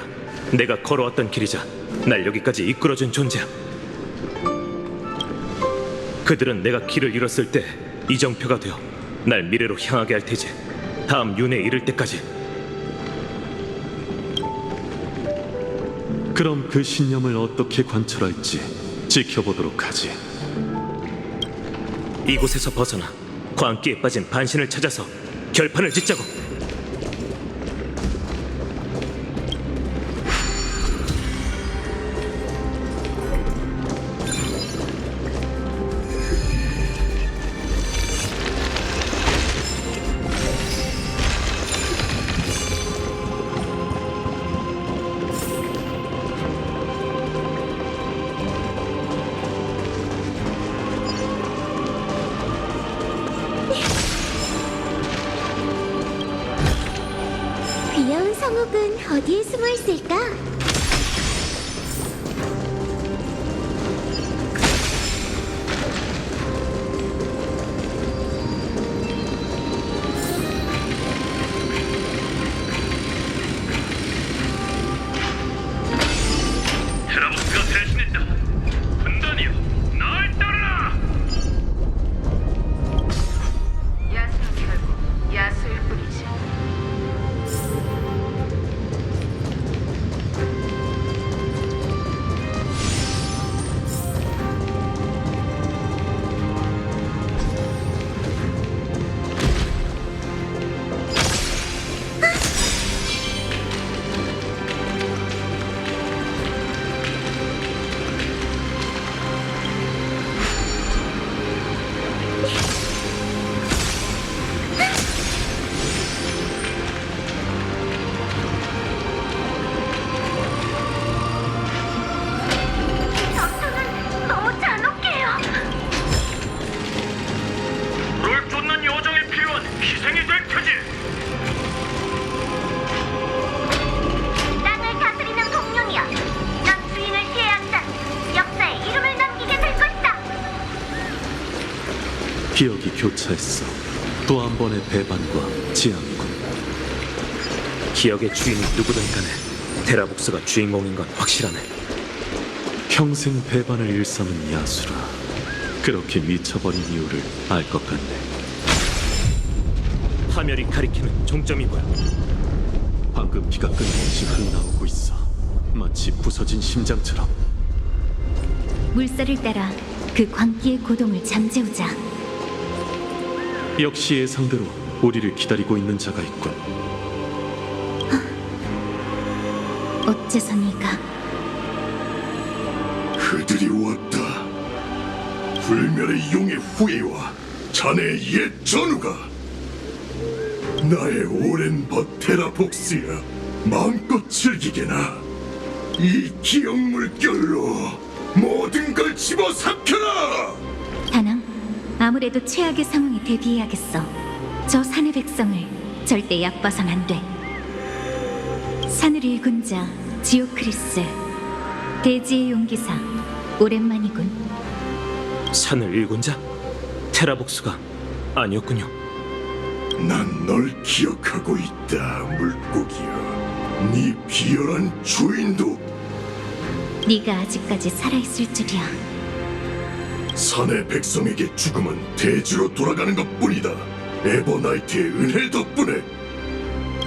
내가 걸어왔던 길이자 날 여기까지 이끌어준 존재야. 그들은 내가 길을 잃었을 때 이정표가 되어 날 미래로 향하게 할 테지. 다음 윤회에 이를 때까지. 그럼 그 신념을 어떻게 관철할지 지켜보도록 하지. 이곳에서 벗어나 광기에 빠진 반신을 찾아서 결판을 짓자고. 귀여운 성욱은 어디에 숨어 있을까? 테라복스가 대신했다. 군단이여, 날 따르라. 야수는 결국 야수일 뿐이지. 전투는 너무 잔혹해요. 롤 쫓는 요정에 필요한 희생이 될 테지. 땅을 다스리는 공룡이여, 넌 주인을 피해야 한다. 역사에 이름을 남기게 될 것이다. 기억이 교차했어. 또 한 번의 배반과 지향이군. 기억의 주인이 누구든 간에 테라복스가 주인공인 건 확실하네. 평생 배반을 일삼은 야수라. 그렇게 미쳐버린 이유를 알 것 같네. 파멸이 가리키는 종점이 뭐야? 방금 피가 끊임없이 흘러나오고 있어. 마치 부서진 심장처럼. 물살을 따라 그 광기의 고동을 잠재우자. 역시 예상대로 우리를 기다리고 있는 자가 있군. 어째서 네가 그들이 왔다. 불멸의 용의 후예와 자네의 옛 전우가. 나의 오랜 벗 테라복스야. 마음껏 즐기게나. 이 기억 물결로 모든 걸 집어삼켜라. 다낭, 아무래도 최악의 상황에 대비해야겠어. 저 산의 백성을 절대 얕봐선 안 돼. 산을 읽은 자 지오크리스, 대지의 용기사, 오랜만이군. 산을 일군 자? 테라복스가 아니었군요. 난 널 기억하고 있다, 물고기야. 네 비열한 주인도. 네가 아직까지 살아있을 줄이야. 산의 백성에게 죽음은 대지로 돌아가는 것뿐이다. 에버나이트의 은혜 덕분에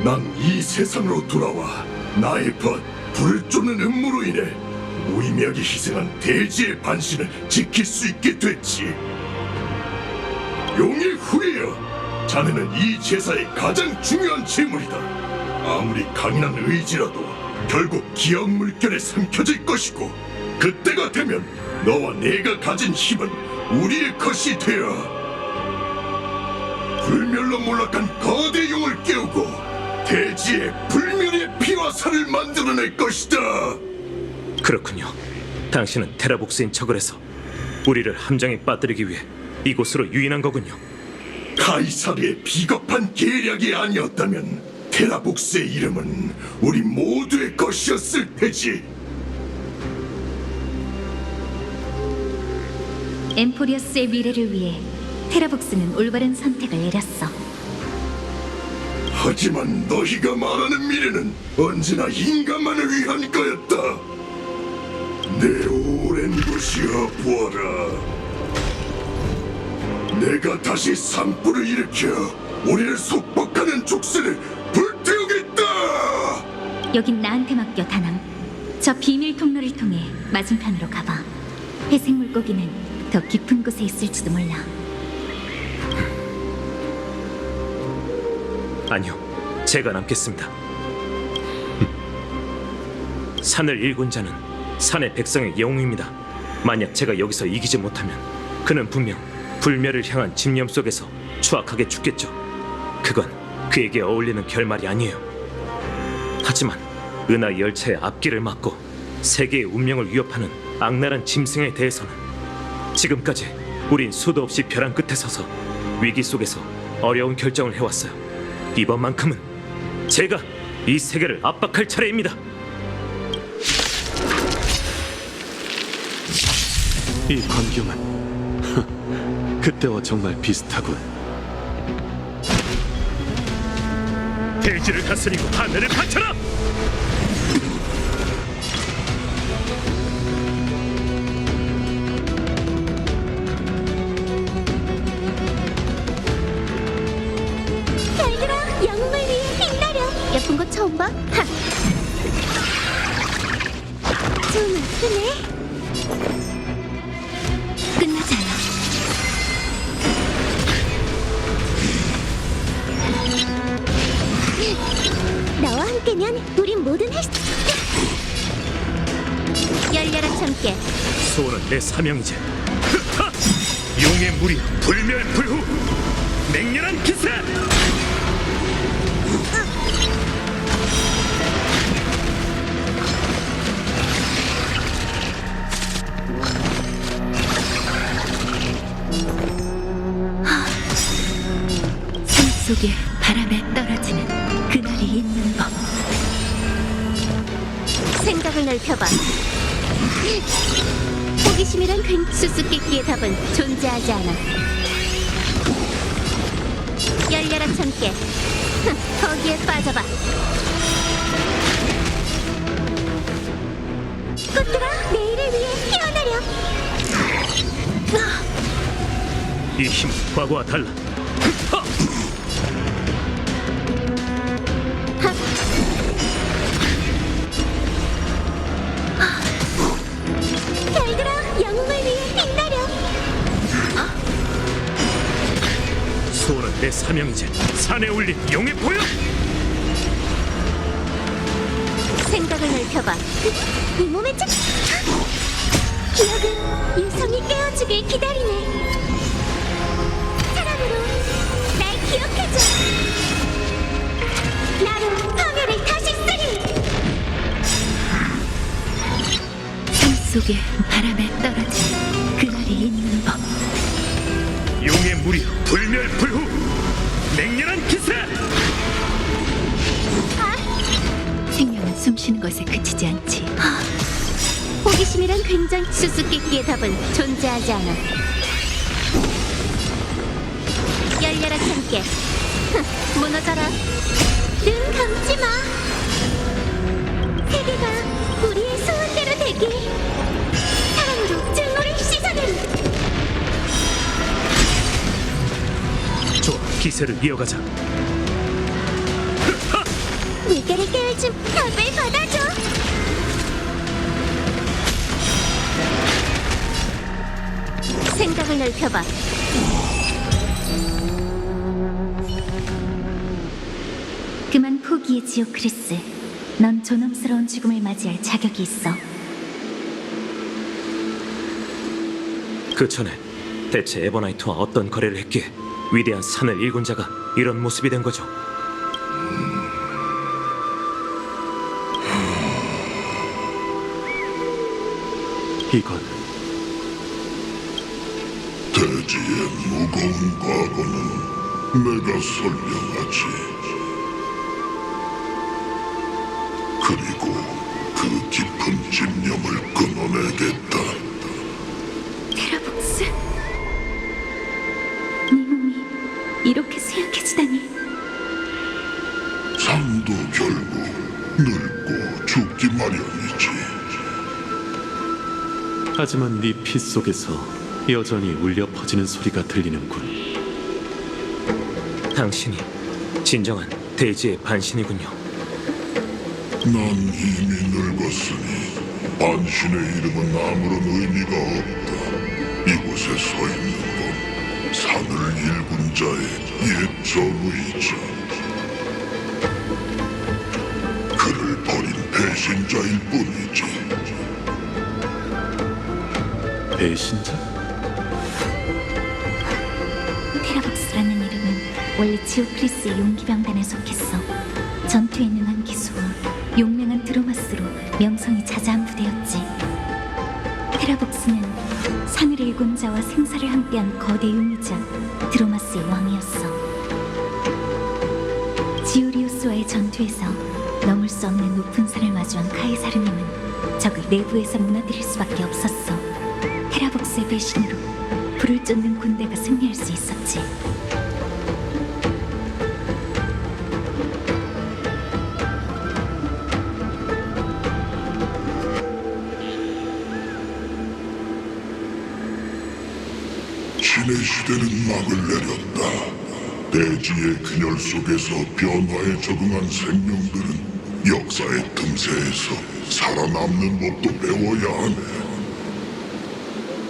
난 이 세상으로 돌아와 나의 벗 불을 쫓는 음모로 인해 무의미하게 희생한 대지의 반신을 지킬 수 있게 됐지. 용의 후예여, 자네는 이 제사의 가장 중요한 제물이다. 아무리 강인한 의지라도 결국 기억 물결에 삼켜질 것이고, 그때가 되면 너와 내가 가진 힘은 우리의 것이 되어 불멸로 몰락한 거대 용을 깨우고 대지에 불멸의 피와 살을 만들어낼 것이다. 그렇군요. 당신은 테라복스인 척을 해서 우리를 함정에 빠뜨리기 위해 이곳으로 유인한 거군요. 카이사르의 비겁한 계략이 아니었다면 테라복스의 이름은 우리 모두의 것이었을 테지. 엠포리어스의 미래를 위해 테라복스는 올바른 선택을 내렸어. 하지만 너희가 말하는 미래는 언제나 인간만을 위한 거였다. 내 오랜 것이여 보아라. 내가 다시 산불을 일으켜 우리를 속박하는 족쇄를 불태우겠다. 여긴 나한테 맡겨, 다남. 저 비밀 통로를 통해 맞은편으로 가봐. 회색 물고기는 더 깊은 곳에 있을지도 몰라. 아니요, 제가 남겠습니다. 산을 일군 자는 산의 백성의 영웅입니다. 만약 제가 여기서 이기지 못하면 그는 분명 불멸을 향한 집념 속에서 추악하게 죽겠죠. 그건 그에게 어울리는 결말이 아니에요. 하지만 은하 열차의 앞길을 막고 세계의 운명을 위협하는 악랄한 짐승에 대해서는 지금까지 우린 수도 없이 벼랑 끝에 서서 위기 속에서 어려운 결정을 해왔어요. 이번만큼은 제가 이 세계를 압박할 차례입니다. 이 광경은 그때와 정말 비슷하군. 대지를 다스리고 하늘을 바쳐라! 별들아, 영웅을 위해 빛나려. 예쁜 거 처음 봐? 하. 좀 아프네. 끝나지 않아. 너와 함께면 우린 뭐든 할 수. 열려라 참깨. 소원은 내 사명이지. 흐하! 용의 무리 불멸불후 맹렬한 기세! 산 속에 바람에 떨어지는 그날이 있는 법. 생각을 넓혀봐. 호기심이란 수수께끼의 답은 존재하지 않아. 열려라 참깨. 거기에 빠져봐. 꽃들아, 내일을 위해 피어나려. 이 힘은 과거와 달라. 흐하! 별들아, 영웅을 위해 빛나려. 소원은 내 사명이지. 산에 올린 용의 보여! 생각을 넓혀봐. 이 몸의 짝. 기억은 유성이 깨워주길 기다리네. 사랑으로 날 기억해줘. 나로 파멸을 다시 쓰리. 산 속에 바람에 떨어지는 그날이 있는 법. 용의 무리 불멸불후 맹렬한 기세! 생명은 숨쉬는 것에 그치지 않지. 호기심이란 굉장히 수수께끼의 답은 존재하지 않아. 열려라 참깨. 무너져라. 눈 감지 마. 세계가 우리의 소원대로 되길. 사랑으로 증오를 씻어내리. 좋아, 기세를 이어가자. 물결을 깨울줌 답을 받아줘. 생각을 넓혀봐. 그만 포기해, 지오크리스. 넌 존엄스러운 죽음을 맞이할 자격이 있어. 그 전에 대체 에버나이트와 어떤 거래를 했기에 위대한 산을 일군 자가 이런 모습이 된 거죠? 이건 대지의 무거운 과거는 내가 설명하지. 그리고 그 깊은 집념을 끊어내겠다. 테라복스. 늙고 죽기 마련이지. 하지만 네 피 속에서 여전히 울려 퍼지는 소리가 들리는군. 당신이 진정한 대지의 반신이군요. 난 이미 늙었으니 반신의 이름은 아무런 의미가 없다. 이곳에 서 있는 건 산을 일군 자의 옛 전우이자 그를 버린 배신자일 뿐이지. 배신자? 테라복스라는 이름은 원래 지오크리스의 용기병단에 속했어. 전투에 능한 기수와 용맹한 드로마스로 명성이 자자한 부대였지. 테라복스는 산을 일군 자와 생사를 함께한 거대 용이자 드로마스의 왕이었어. 지오리우스와의 전투에서 넘을 수 없는 높은 산을 마주한 카이사르님은 적을 내부에서 무너뜨릴 수밖에 없었어. 테라복스의 배신으로 불을 쫓는 군대가 승리할 수 있었지. 신의 시대는 막을 내렸다. 대지의 균열 속에서 변화에 적응한 생명들은 역사의 틈새에서 살아남는 법도 배워야 하네.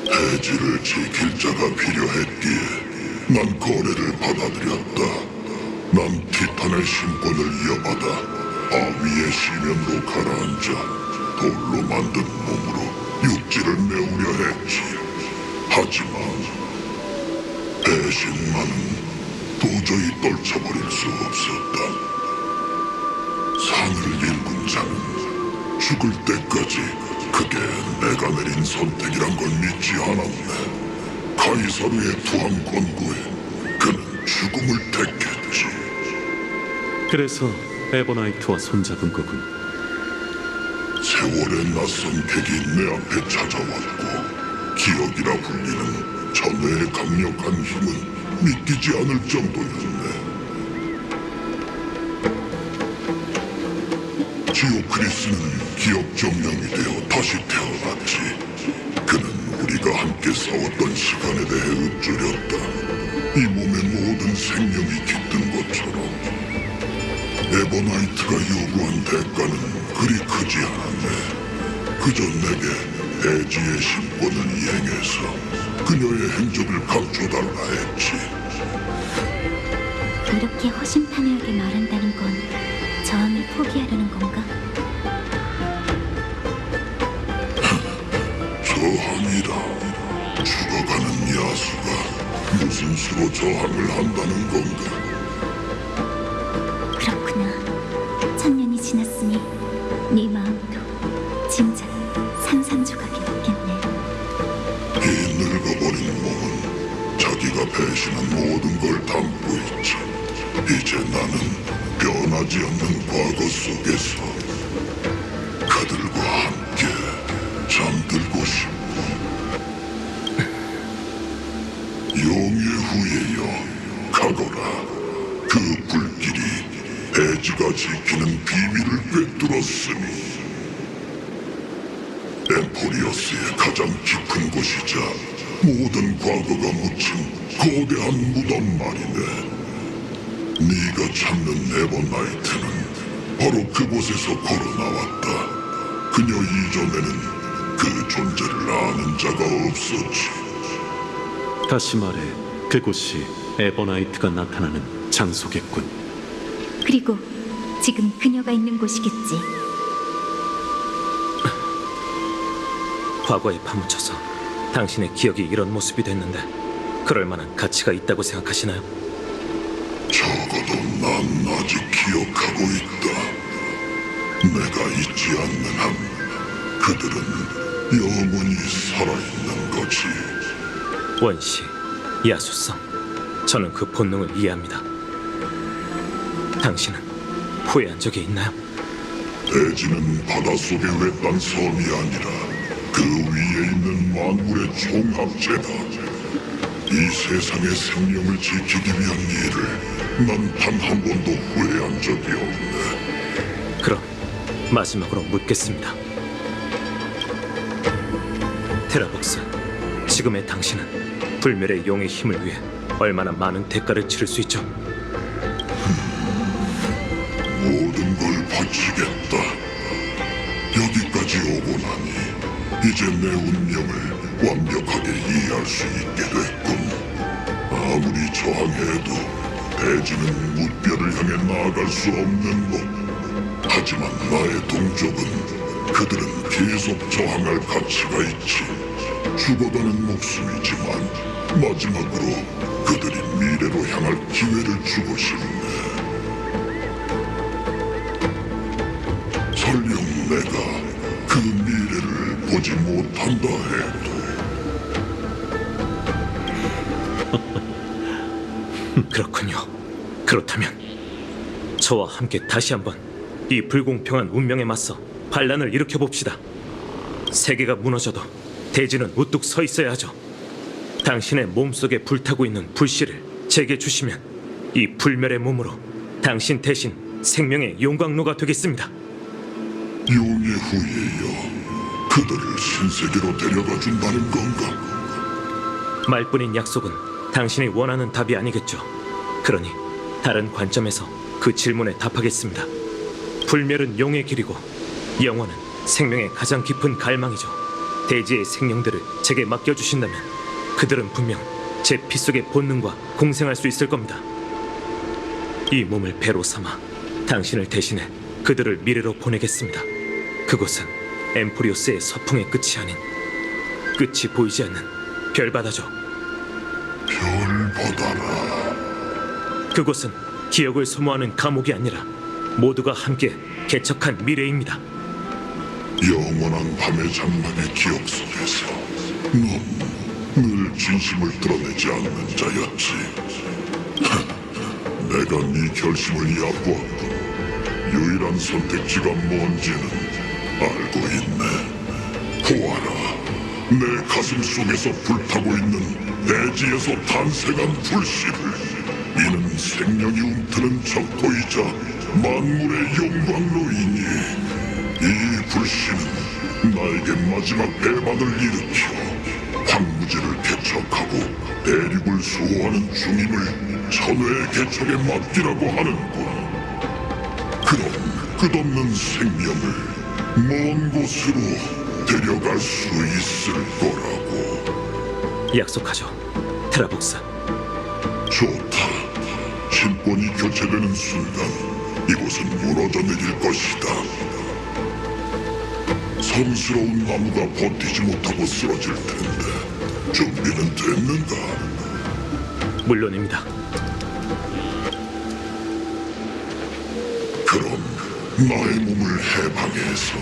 대지를 지킬 자가 필요했기에 난 거래를 받아들였다. 난 티탄의 신권을 이어받아 아위의 시면으로 가라앉아 돌로 만든 몸으로 육지를 메우려 했지. 하지만 배신만은 도저히 떨쳐버릴 수 없었다. 산을 일군 자는 죽을 때까지 그게 내가 내린 선택이란 걸 믿지 않았네. 카이사르의 투항 권고에 그는 죽음을 택했지. 그래서 에버나이트와 손잡은 거군. 세월의 낯선 객이 내 앞에 찾아왔고 기억이라 불리는 전회의 강력한 힘은 믿기지 않을 정도였네. 지오크리스는 기억 정령이 되어 다시 태어났지. 그는 우리가 함께 싸웠던 시간에 대해 읊조렸다. 이 몸의 모든 생명이 깃든 것처럼. 에버나이트가 요구한 대가는 그리 크지 않았네. 그저 내게 대지의 신권을 이행해서 그녀의 행적을 감춰달라 했지. 이렇게 허심탄회하게 말한다는 건 저항을 포기하려는 건가? 저항이라. 죽어가는 야수가 무슨 수로 저항을 한다는 건가? 그렇구나. 천년이 지났으니 네 마음도 진작 산산조각이 없겠네. 이 늙어버린 몸은 자기가 배신한 모든 걸 담고 있지. 이제 나는 변하지 않는 과거 속에서 그들과 함께 잠들고 싶어. 용의 후예여, 가거라. 그 불길이 대지가 지키는 비밀을 꿰뚫었으니 엠포리어스의 가장 깊은 곳이자 모든 과거가 묻힌 거대한 무덤 말이네. 네가 찾는 에버나이트는 바로 그곳에서 걸어나왔다. 그녀 이전에는 그 존재를 아는 자가 없었지. 다시 말해, 그곳이 에버나이트가 나타나는 장소겠군. 그리고 지금 그녀가 있는 곳이겠지. 과거에 파묻혀서 당신의 기억이 이런 모습이 됐는데 그럴 만한 가치가 있다고 생각하시나요? 적어도 난 아직 기억하고 있다. 내가 잊지 않는 한 그들은 영원히 살아있는 거지. 원시, 야수성, 저는 그 본능을 이해합니다. 당신은 후회한 적이 있나요? 대지는 바닷속의 외딴 섬이 아니라 그 위에 있는 만물의 총합체다. 이 세상의 생명을 지키기 위한 일을 난 단 한 번도 후회한 적이 없네. 그럼 마지막으로 묻겠습니다. 테라복스, 지금의 당신은 불멸의 용의 힘을 위해 얼마나 많은 대가를 치를 수 있죠? 모든 걸 바치겠다. 여기까지 오고 나니 이제 내 운명을 완벽하게 이해할 수 있게 됐군. 아무리 저항해도 대지는 무뼈를 향해 나아갈 수 없는 법. 하지만 나의 동족은 그들은 계속 저항할 가치가 있지. 죽어가는 목숨이지만 마지막으로 그들이 미래로 향할 기회를 주고 싶네. 설령 내가 그 미래를 보지 못한다 해도 그렇군요. 그렇다면 저와 함께 다시 한번 이 불공평한 운명에 맞서 반란을 일으켜봅시다. 세계가 무너져도 대지는 우뚝 서 있어야 하죠. 당신의 몸속에 불타고 있는 불씨를 제게 주시면 이 불멸의 몸으로 당신 대신 생명의 용광로가 되겠습니다. 용의 후예여, 그들을 신세계로 데려다 준다는 건가? 말뿐인 약속은 당신이 원하는 답이 아니겠죠. 그러니 다른 관점에서 그 질문에 답하겠습니다. 불멸은 용의 길이고 영원은 생명의 가장 깊은 갈망이죠. 대지의 생명들을 제게 맡겨주신다면 그들은 분명 제 피 속의 본능과 공생할 수 있을 겁니다. 이 몸을 배로 삼아 당신을 대신해 그들을 미래로 보내겠습니다. 그곳은 엠포리오스의 서풍의 끝이 아닌 끝이 보이지 않는 별바다죠. 별바다라. 그곳은 기억을 소모하는 감옥이 아니라 모두가 함께 개척한 미래입니다. 영원한 밤의 장막의 기억 속에서 넌 늘 진심을 드러내지 않는 자였지. 내가 네 결심을 얕보았군. 유일한 선택지가 뭔지는 알고 있네. 보아라, 내 가슴 속에서 불타고 있는 대지에서 탄생한 불씨를. 이는 생명이 움트는 적토이자 만물의 용광로이니 이 불씨는 나에게 마지막 배반을 일으켜 황무지를 개척하고 대륙을 수호하는 중임을 천회의 개척에 맡기라고 하는군. 그럼 끝없는 생명을 먼 곳으로 데려갈 수 있을 거라고. 약속하죠, 테라복스. 좋다. 신권이 교체되는 순간 이곳은 무너져 내릴 것이다. 성스러운 나무가 버티지 못하고 쓰러질 텐데 준비는 됐는가? 물론입니다. 그럼 나의 몸을 해방해서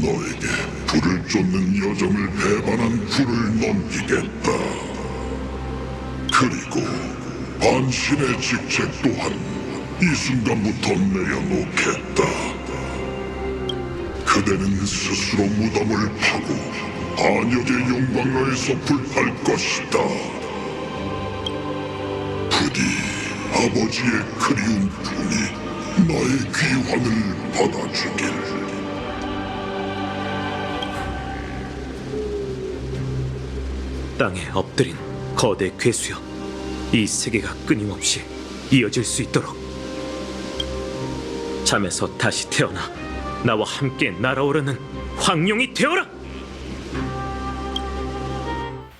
너에게 불을 쫓는 여정을 배반한 불을 넘기겠다. 그리고 반신의 직책 또한 이 순간부터 내려놓겠다. 그대는 스스로 무덤을 파고 반역의 용광로에서 불탈 것이다. 부디 아버지의 그리운 품이 나의 귀환을 받아주길. 땅에 엎드린 거대 괴수여, 이 세계가 끊임없이 이어질 수 있도록 잠에서 다시 태어나 나와 함께 날아오르는 황룡이 되어라!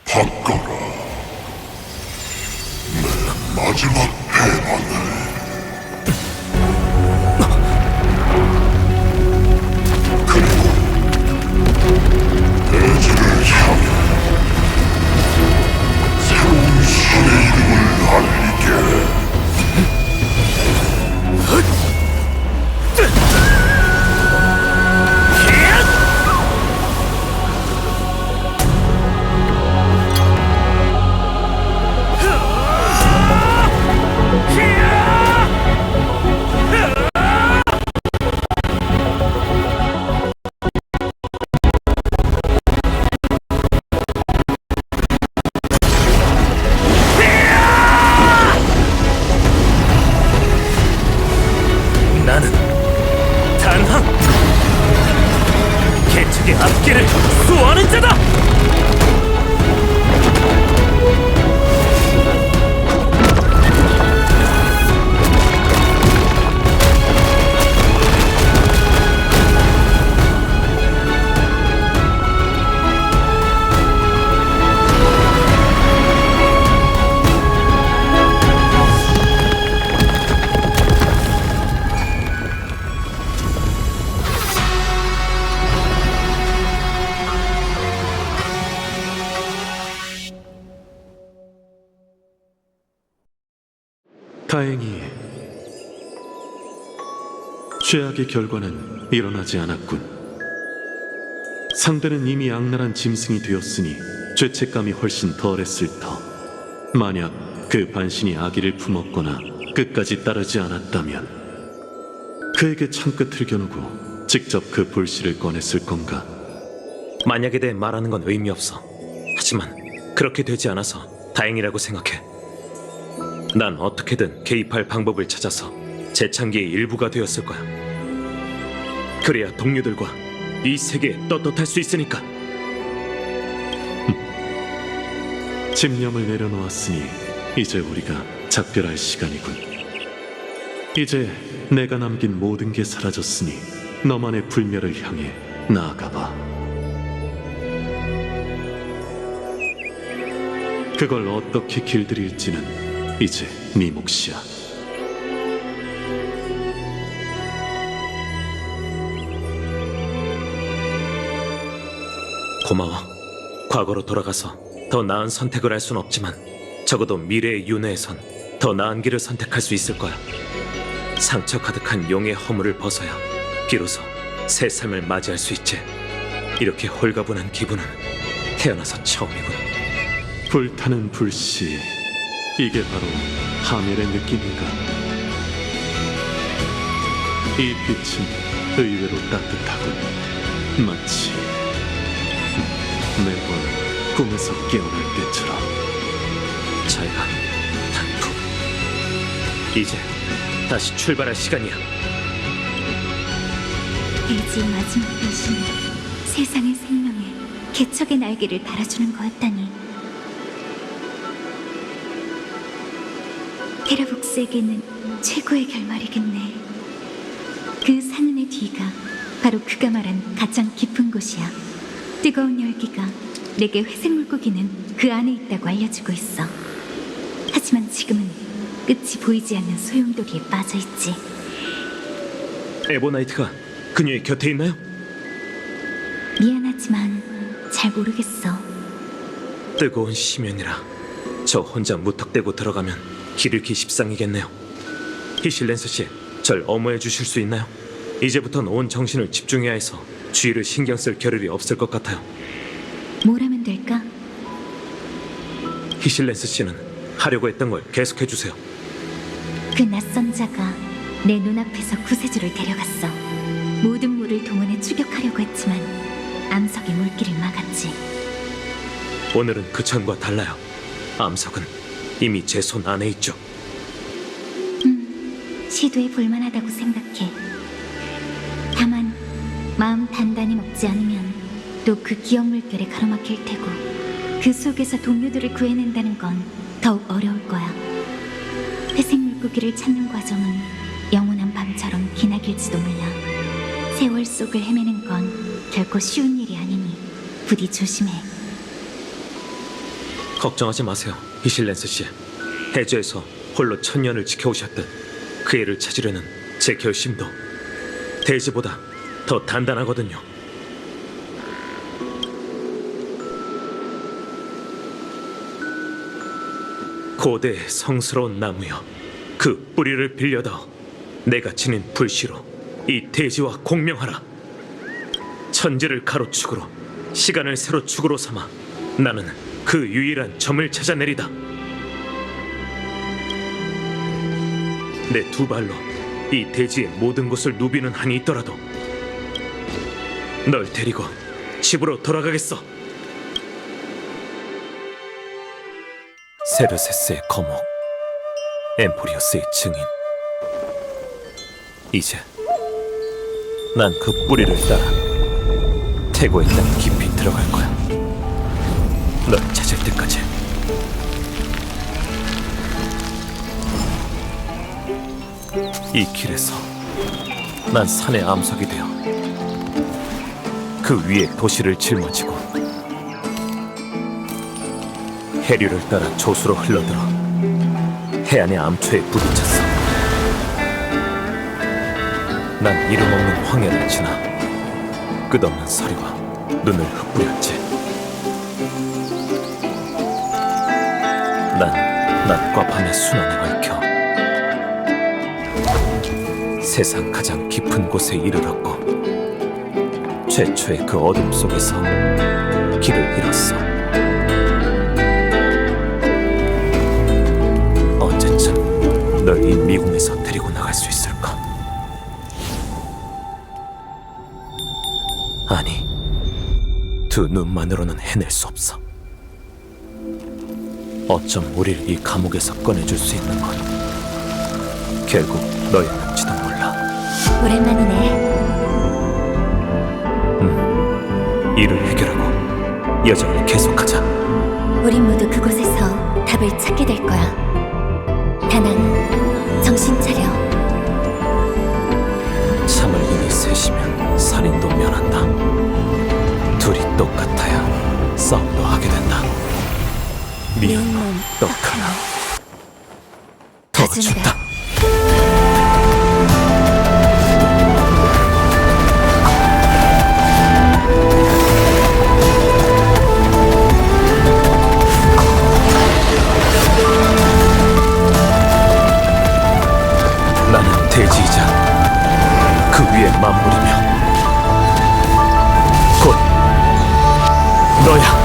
바꿔라. 내 마지막 배반을. 그리고 대지를 향해 새로운 신의 이름을 알리게. Yeah! 적의 앞길을 수호하는 자다! 다행히 최악의 결과는 일어나지 않았군. 상대는 이미 악랄한 짐승이 되었으니 죄책감이 훨씬 덜했을 터. 만약 그 반신이 아기를 품었거나 끝까지 따르지 않았다면 그에게 창끝을 겨누고 직접 그 불씨를 꺼냈을 건가? 만약에 대해 말하는 건 의미 없어. 하지만 그렇게 되지 않아서 다행이라고 생각해. 난 어떻게든 개입할 방법을 찾아서 재창기의 일부가 되었을 거야. 그래야 동료들과 이 세계에 떳떳할 수 있으니까. 집념을 내려놓았으니 이제 우리가 작별할 시간이군. 이제 내가 남긴 모든 게 사라졌으니 너만의 불멸을 향해 나아가봐. 그걸 어떻게 길들일지는 이제 네 몫이야. 고마워. 과거로 돌아가서 더 나은 선택을 할 순 없지만 적어도 미래의 윤회에선 더 나은 길을 선택할 수 있을 거야. 상처 가득한 용의 허물을 벗어야 비로소 새 삶을 맞이할 수 있지. 이렇게 홀가분한 기분은 태어나서 처음이군. 불타는 불씨, 이게 바로 하멜의 느낌인가? 이 빛은 의외로 따뜻하군. 마치 매번 꿈에서 깨어날 때처럼. 잘가, 단풍. 이제 다시 출발할 시간이야. 대지의 마지막 대신 세상의 생명에 개척의 날개를 달아주는 거였다니. 테라복스에게는 최고의 결말이겠네. 그 산은의 뒤가 바로 그가 말한 가장 깊은 곳이야. 뜨거운 열기가 내게 회색 물고기는 그 안에 있다고 알려주고 있어. 하지만 지금은 끝이 보이지 않는 소용돌이에 빠져있지. 에보나이트가 그녀의 곁에 있나요? 미안하지만 잘 모르겠어. 뜨거운 심연이라 저 혼자 무턱대고 들어가면 기르기 십상이겠네요. 히실렌스 씨, 절 엄호해 주실 수 있나요? 이제부턴 온 정신을 집중해야 해서 주위를 신경 쓸 겨를이 없을 것 같아요. 뭘 하면 될까? 히실렌스 씨는 하려고 했던 걸 계속해 주세요. 그 낯선 자가 내 눈앞에서 구세주를 데려갔어. 모든 물을 동원해 추격하려고 했지만 암석이 물길을 막았지. 오늘은 그 전과 달라요. 암석은 이미 제 손 안에 있죠. 시도해 볼만하다고 생각해. 다만 마음 단단히 먹지 않으면 또 그 기억 물결에 가로막힐 테고 그 속에서 동료들을 구해낸다는 건 더욱 어려울 거야. 회색 물고기를 찾는 과정은 영원한 밤처럼 기나길지도 몰라. 세월 속을 헤매는 건 결코 쉬운 일이 아니니 부디 조심해. 걱정하지 마세요, 히실렌스 씨. 해저에서 홀로 천년을 지켜오셨던 그 애를 찾으려는 제 결심도 대지보다 더 단단하거든요. 고대의 성스러운 나무여, 그 뿌리를 빌려다오. 내가 지닌 불씨로 이 대지와 공명하라. 천지를 가로축으로, 시간을 세로축으로 삼아 나는 그 유일한 점을 찾아내리다. 내 두 발로 이 대지의 모든 곳을 누비는 한이 있더라도 널 데리고 집으로 돌아가겠어. 세르세스의 거목, 엠포리오스의 증인. 이제 난 그 뿌리를 따라 태고의 땅에 깊이 들어갈 거야. 널 찾을 때까지. 이 길에서 난 산의 암석이 되어 그 위에 도시를 짊어지고 해류를 따라 조수로 흘러들어 해안의 암초에 부딪혔어. 난 이름 없는 황야를 지나 끝없는 서리와 눈을 흩뿌렸지. 난 낮과 밤의 순환에 얽혀 세상 가장 깊은 곳에 이르렀고 최초의 그 어둠 속에서 길을 잃었어. 언제쯤 널 이 미궁에서 데리고 나갈 수 있을까? 아니, 두 눈만으로는 해낼 수 없어. 어쩜 우리를 이 감옥에서 꺼내줄 수 있는 건 결국 너였는지도 몰라. 오랜만이네. 일을 해결하고 여정을 계속하자. 우린 모두 그곳에서 답을 찾게 될 거야. 다낭, 정신 차려. 참을 힘이 셋이면 살인도 면한다. 둘이 똑같아야 싸움도 하게 된다. 미운 놈 떡 하나 더 준다. 나는 대지이자 그 위에 맞물이며 곧 너야.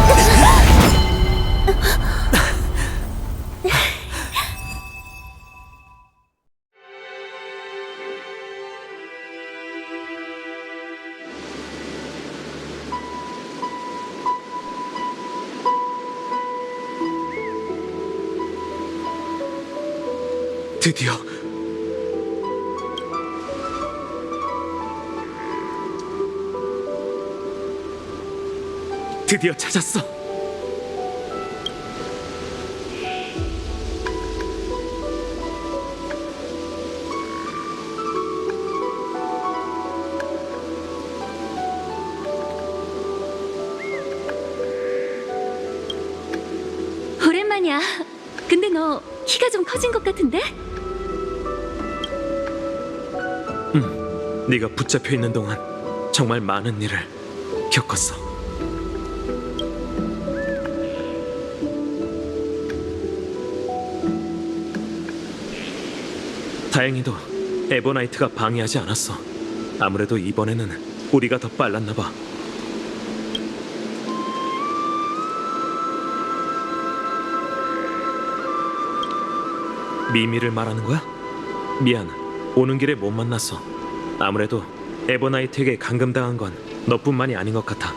드디어 찾았어. 오랜만이야. 근데 너 키가 좀 커진 것 같은데? 네가 붙잡혀 있는 동안 정말 많은 일을 겪었어. 다행히도 에버나이트가 방해하지 않았어. 아무래도 이번에는 우리가 더 빨랐나 봐. 미미를 말하는 거야? 미안, 오는 길에 못 만났어. 아무래도 에버나이트에게 감금당한 건 너뿐만이 아닌 것 같아.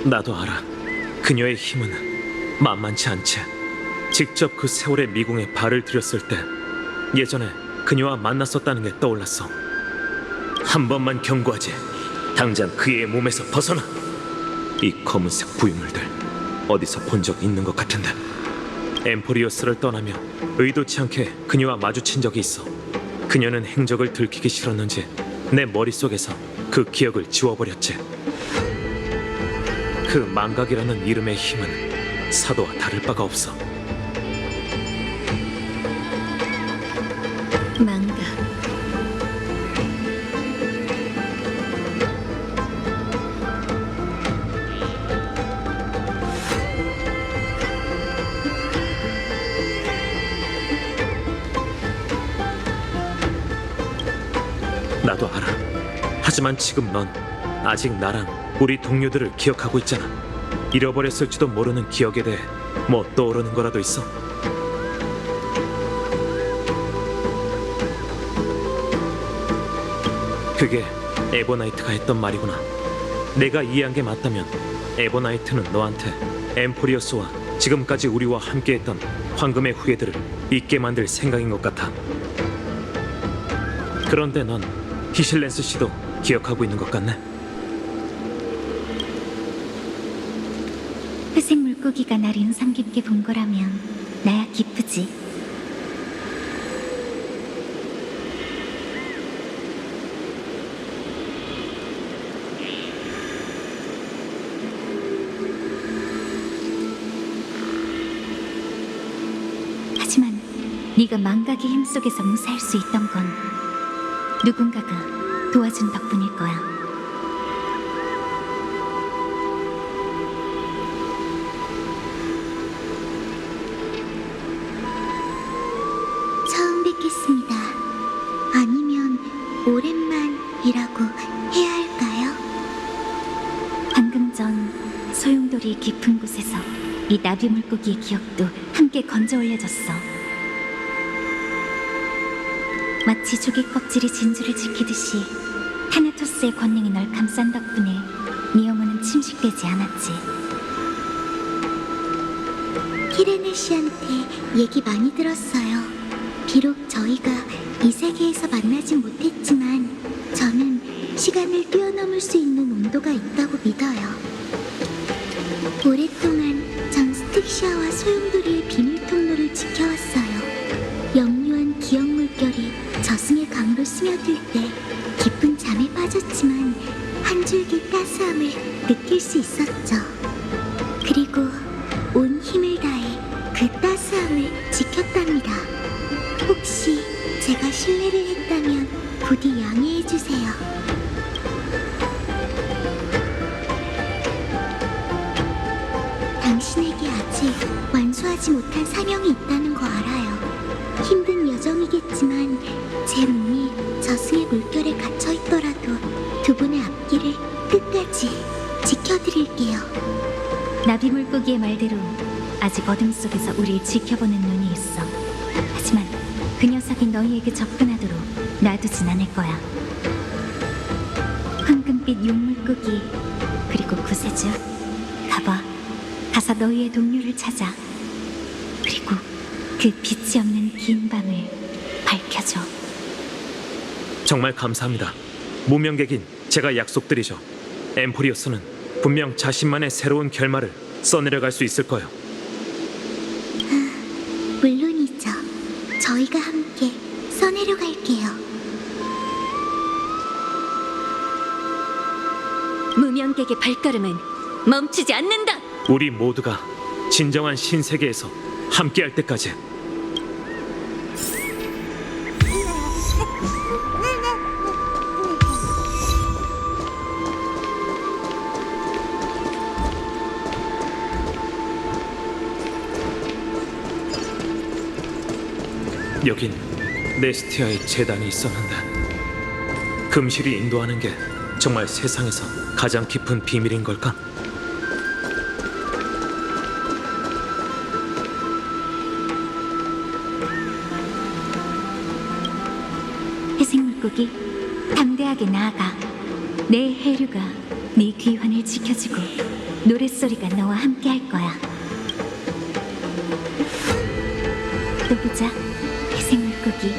나도 알아. 그녀의 힘은 만만치 않지. 직접 그 세월의 미궁에 발을 들였을 때 예전에 그녀와 만났었다는 게 떠올랐어. 한 번만 경고하지. 당장 그의 몸에서 벗어나. 이 검은색 부유물들 어디서 본 적 있는 것 같은데. 엠포리오스를 떠나며 의도치 않게 그녀와 마주친 적이 있어. 그녀는 행적을 들키기 싫었는지 내 머릿속에서 그 기억을 지워버렸지. 그 망각이라는 이름의 힘은 사도와 다를 바가 없어. 망각. 나도 알아. 하지만 지금 넌 아직 나랑 우리 동료들을 기억하고 있잖아. 잃어버렸을지도 모르는 기억에 대해 뭐 떠오르는 거라도 있어? 그게 에버나이트가 했던 말이구나. 내가 이해한 게 맞다면 에버나이트는 너한테 엠포리오스와 지금까지 우리와 함께했던 황금의 후예들을 잊게 만들 생각인 것 같아. 그런데 넌 히실렌스 씨도 기억하고 있는 것 같네. 회색 물고기가 날 인상 깊게 본 거라면 나야 기쁘지. 하지만 네가 망각의 힘 속에서 무사할 수 있던 건 누군가가 도와준 덕분일 거야. 처음 뵙겠습니다. 아니면 오랜만이라고 해야 할까요? 방금 전 소용돌이 깊은 곳에서 이 나비 물고기의 기억도 함께 건져 올려졌어. 마치 조개 껍질이 진주를 지키듯이 타나토스의 권능이 널 감싼 덕분에 네 영혼은 침식되지 않았지. 키레네 씨한테 얘기 많이 들었어요. 비록 저희가 이 세계에서 만나진 못했지만 저는 시간을 뛰어넘을 수 있는 온도가 있다고 믿어요. 오랫동안 전 스틱시아와 소용돌이의 비밀 통로를 지켜왔어요. 영유한 기억 물결이 저승의 강으로 스며들 때 깊은 잠에 빠졌지만 한 줄기 따스함을 느낄 수 있었죠. 그리고 온 힘을 다해 그 따스함을 지켰답니다. 혹시 제가 실례를 했다면 부디 양해해 주세요. 당신에게 아직 완수하지 못한 사명이 있다는 거 알아요. 힘든 여정이겠지만 제 몸이 저승의 물결에 갇혀 있더라도 두 분의 앞길을 끝까지 지켜드릴게요. 나비 물고기의 말대로 아직 어둠 속에서 우리를 지켜보는 눈이 있어. 하지만 그 녀석이 너희에게 접근하도록 놔두진 않을 거야. 황금빛 용물고기 그리고 구세주, 가봐. 가서 너희의 동료를 찾아. 그리고 그 빛이 없는 긴 밤을 밝혀줘. 정말 감사합니다. 무명객인 제가 약속드리죠. 엠포리오스는 분명 자신만의 새로운 결말을 써내려갈 수 있을 거예요. 물론이죠. 저희가 함께 써내려갈게요. 무명객의 발걸음은 멈추지 않는다. 우리 모두가 진정한 신세계에서 함께할 때까지. 여긴 네스티아의 재단이 있었는데 금실이 인도하는 게 정말 세상에서 가장 깊은 비밀인 걸까? 회색 물고기, 담대하게 나아가. 내 해류가 네 귀환을 지켜주고 노랫소리가 너와 함께 할 거야. 또 보자, 회색 물고기.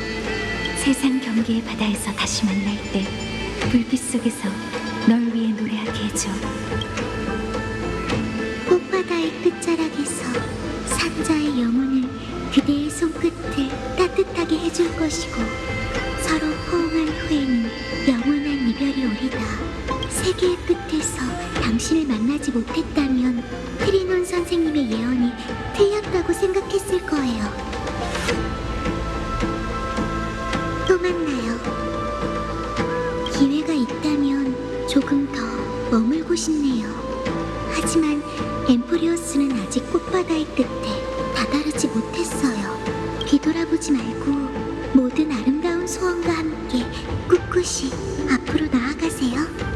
세상 경계의 바다에서 다시 만날 때 불빛 속에서 널 위해 노래하게 해줘. 꽃바다의 끝자락에서 산자의 영혼을 그대의 손끝을 따뜻하게 해줄 것이고 서로 포옹한 후에는 영원한 이별이 오리다. 세계의 끝에서 당신을 만나지 못했다면 트리논 선생님의 예언이 틀렸다고 생각했을 거예요. 또 만나요. 기회가 있다면 조금 더 머물고 싶네요. 하지만 엠포리오스는 아직 꽃바다의 끝에 다다르지 못했어요. 뒤돌아보지 말고 모든 아름다운 소원과 함께 꿋꿋이 앞으로 나아가세요.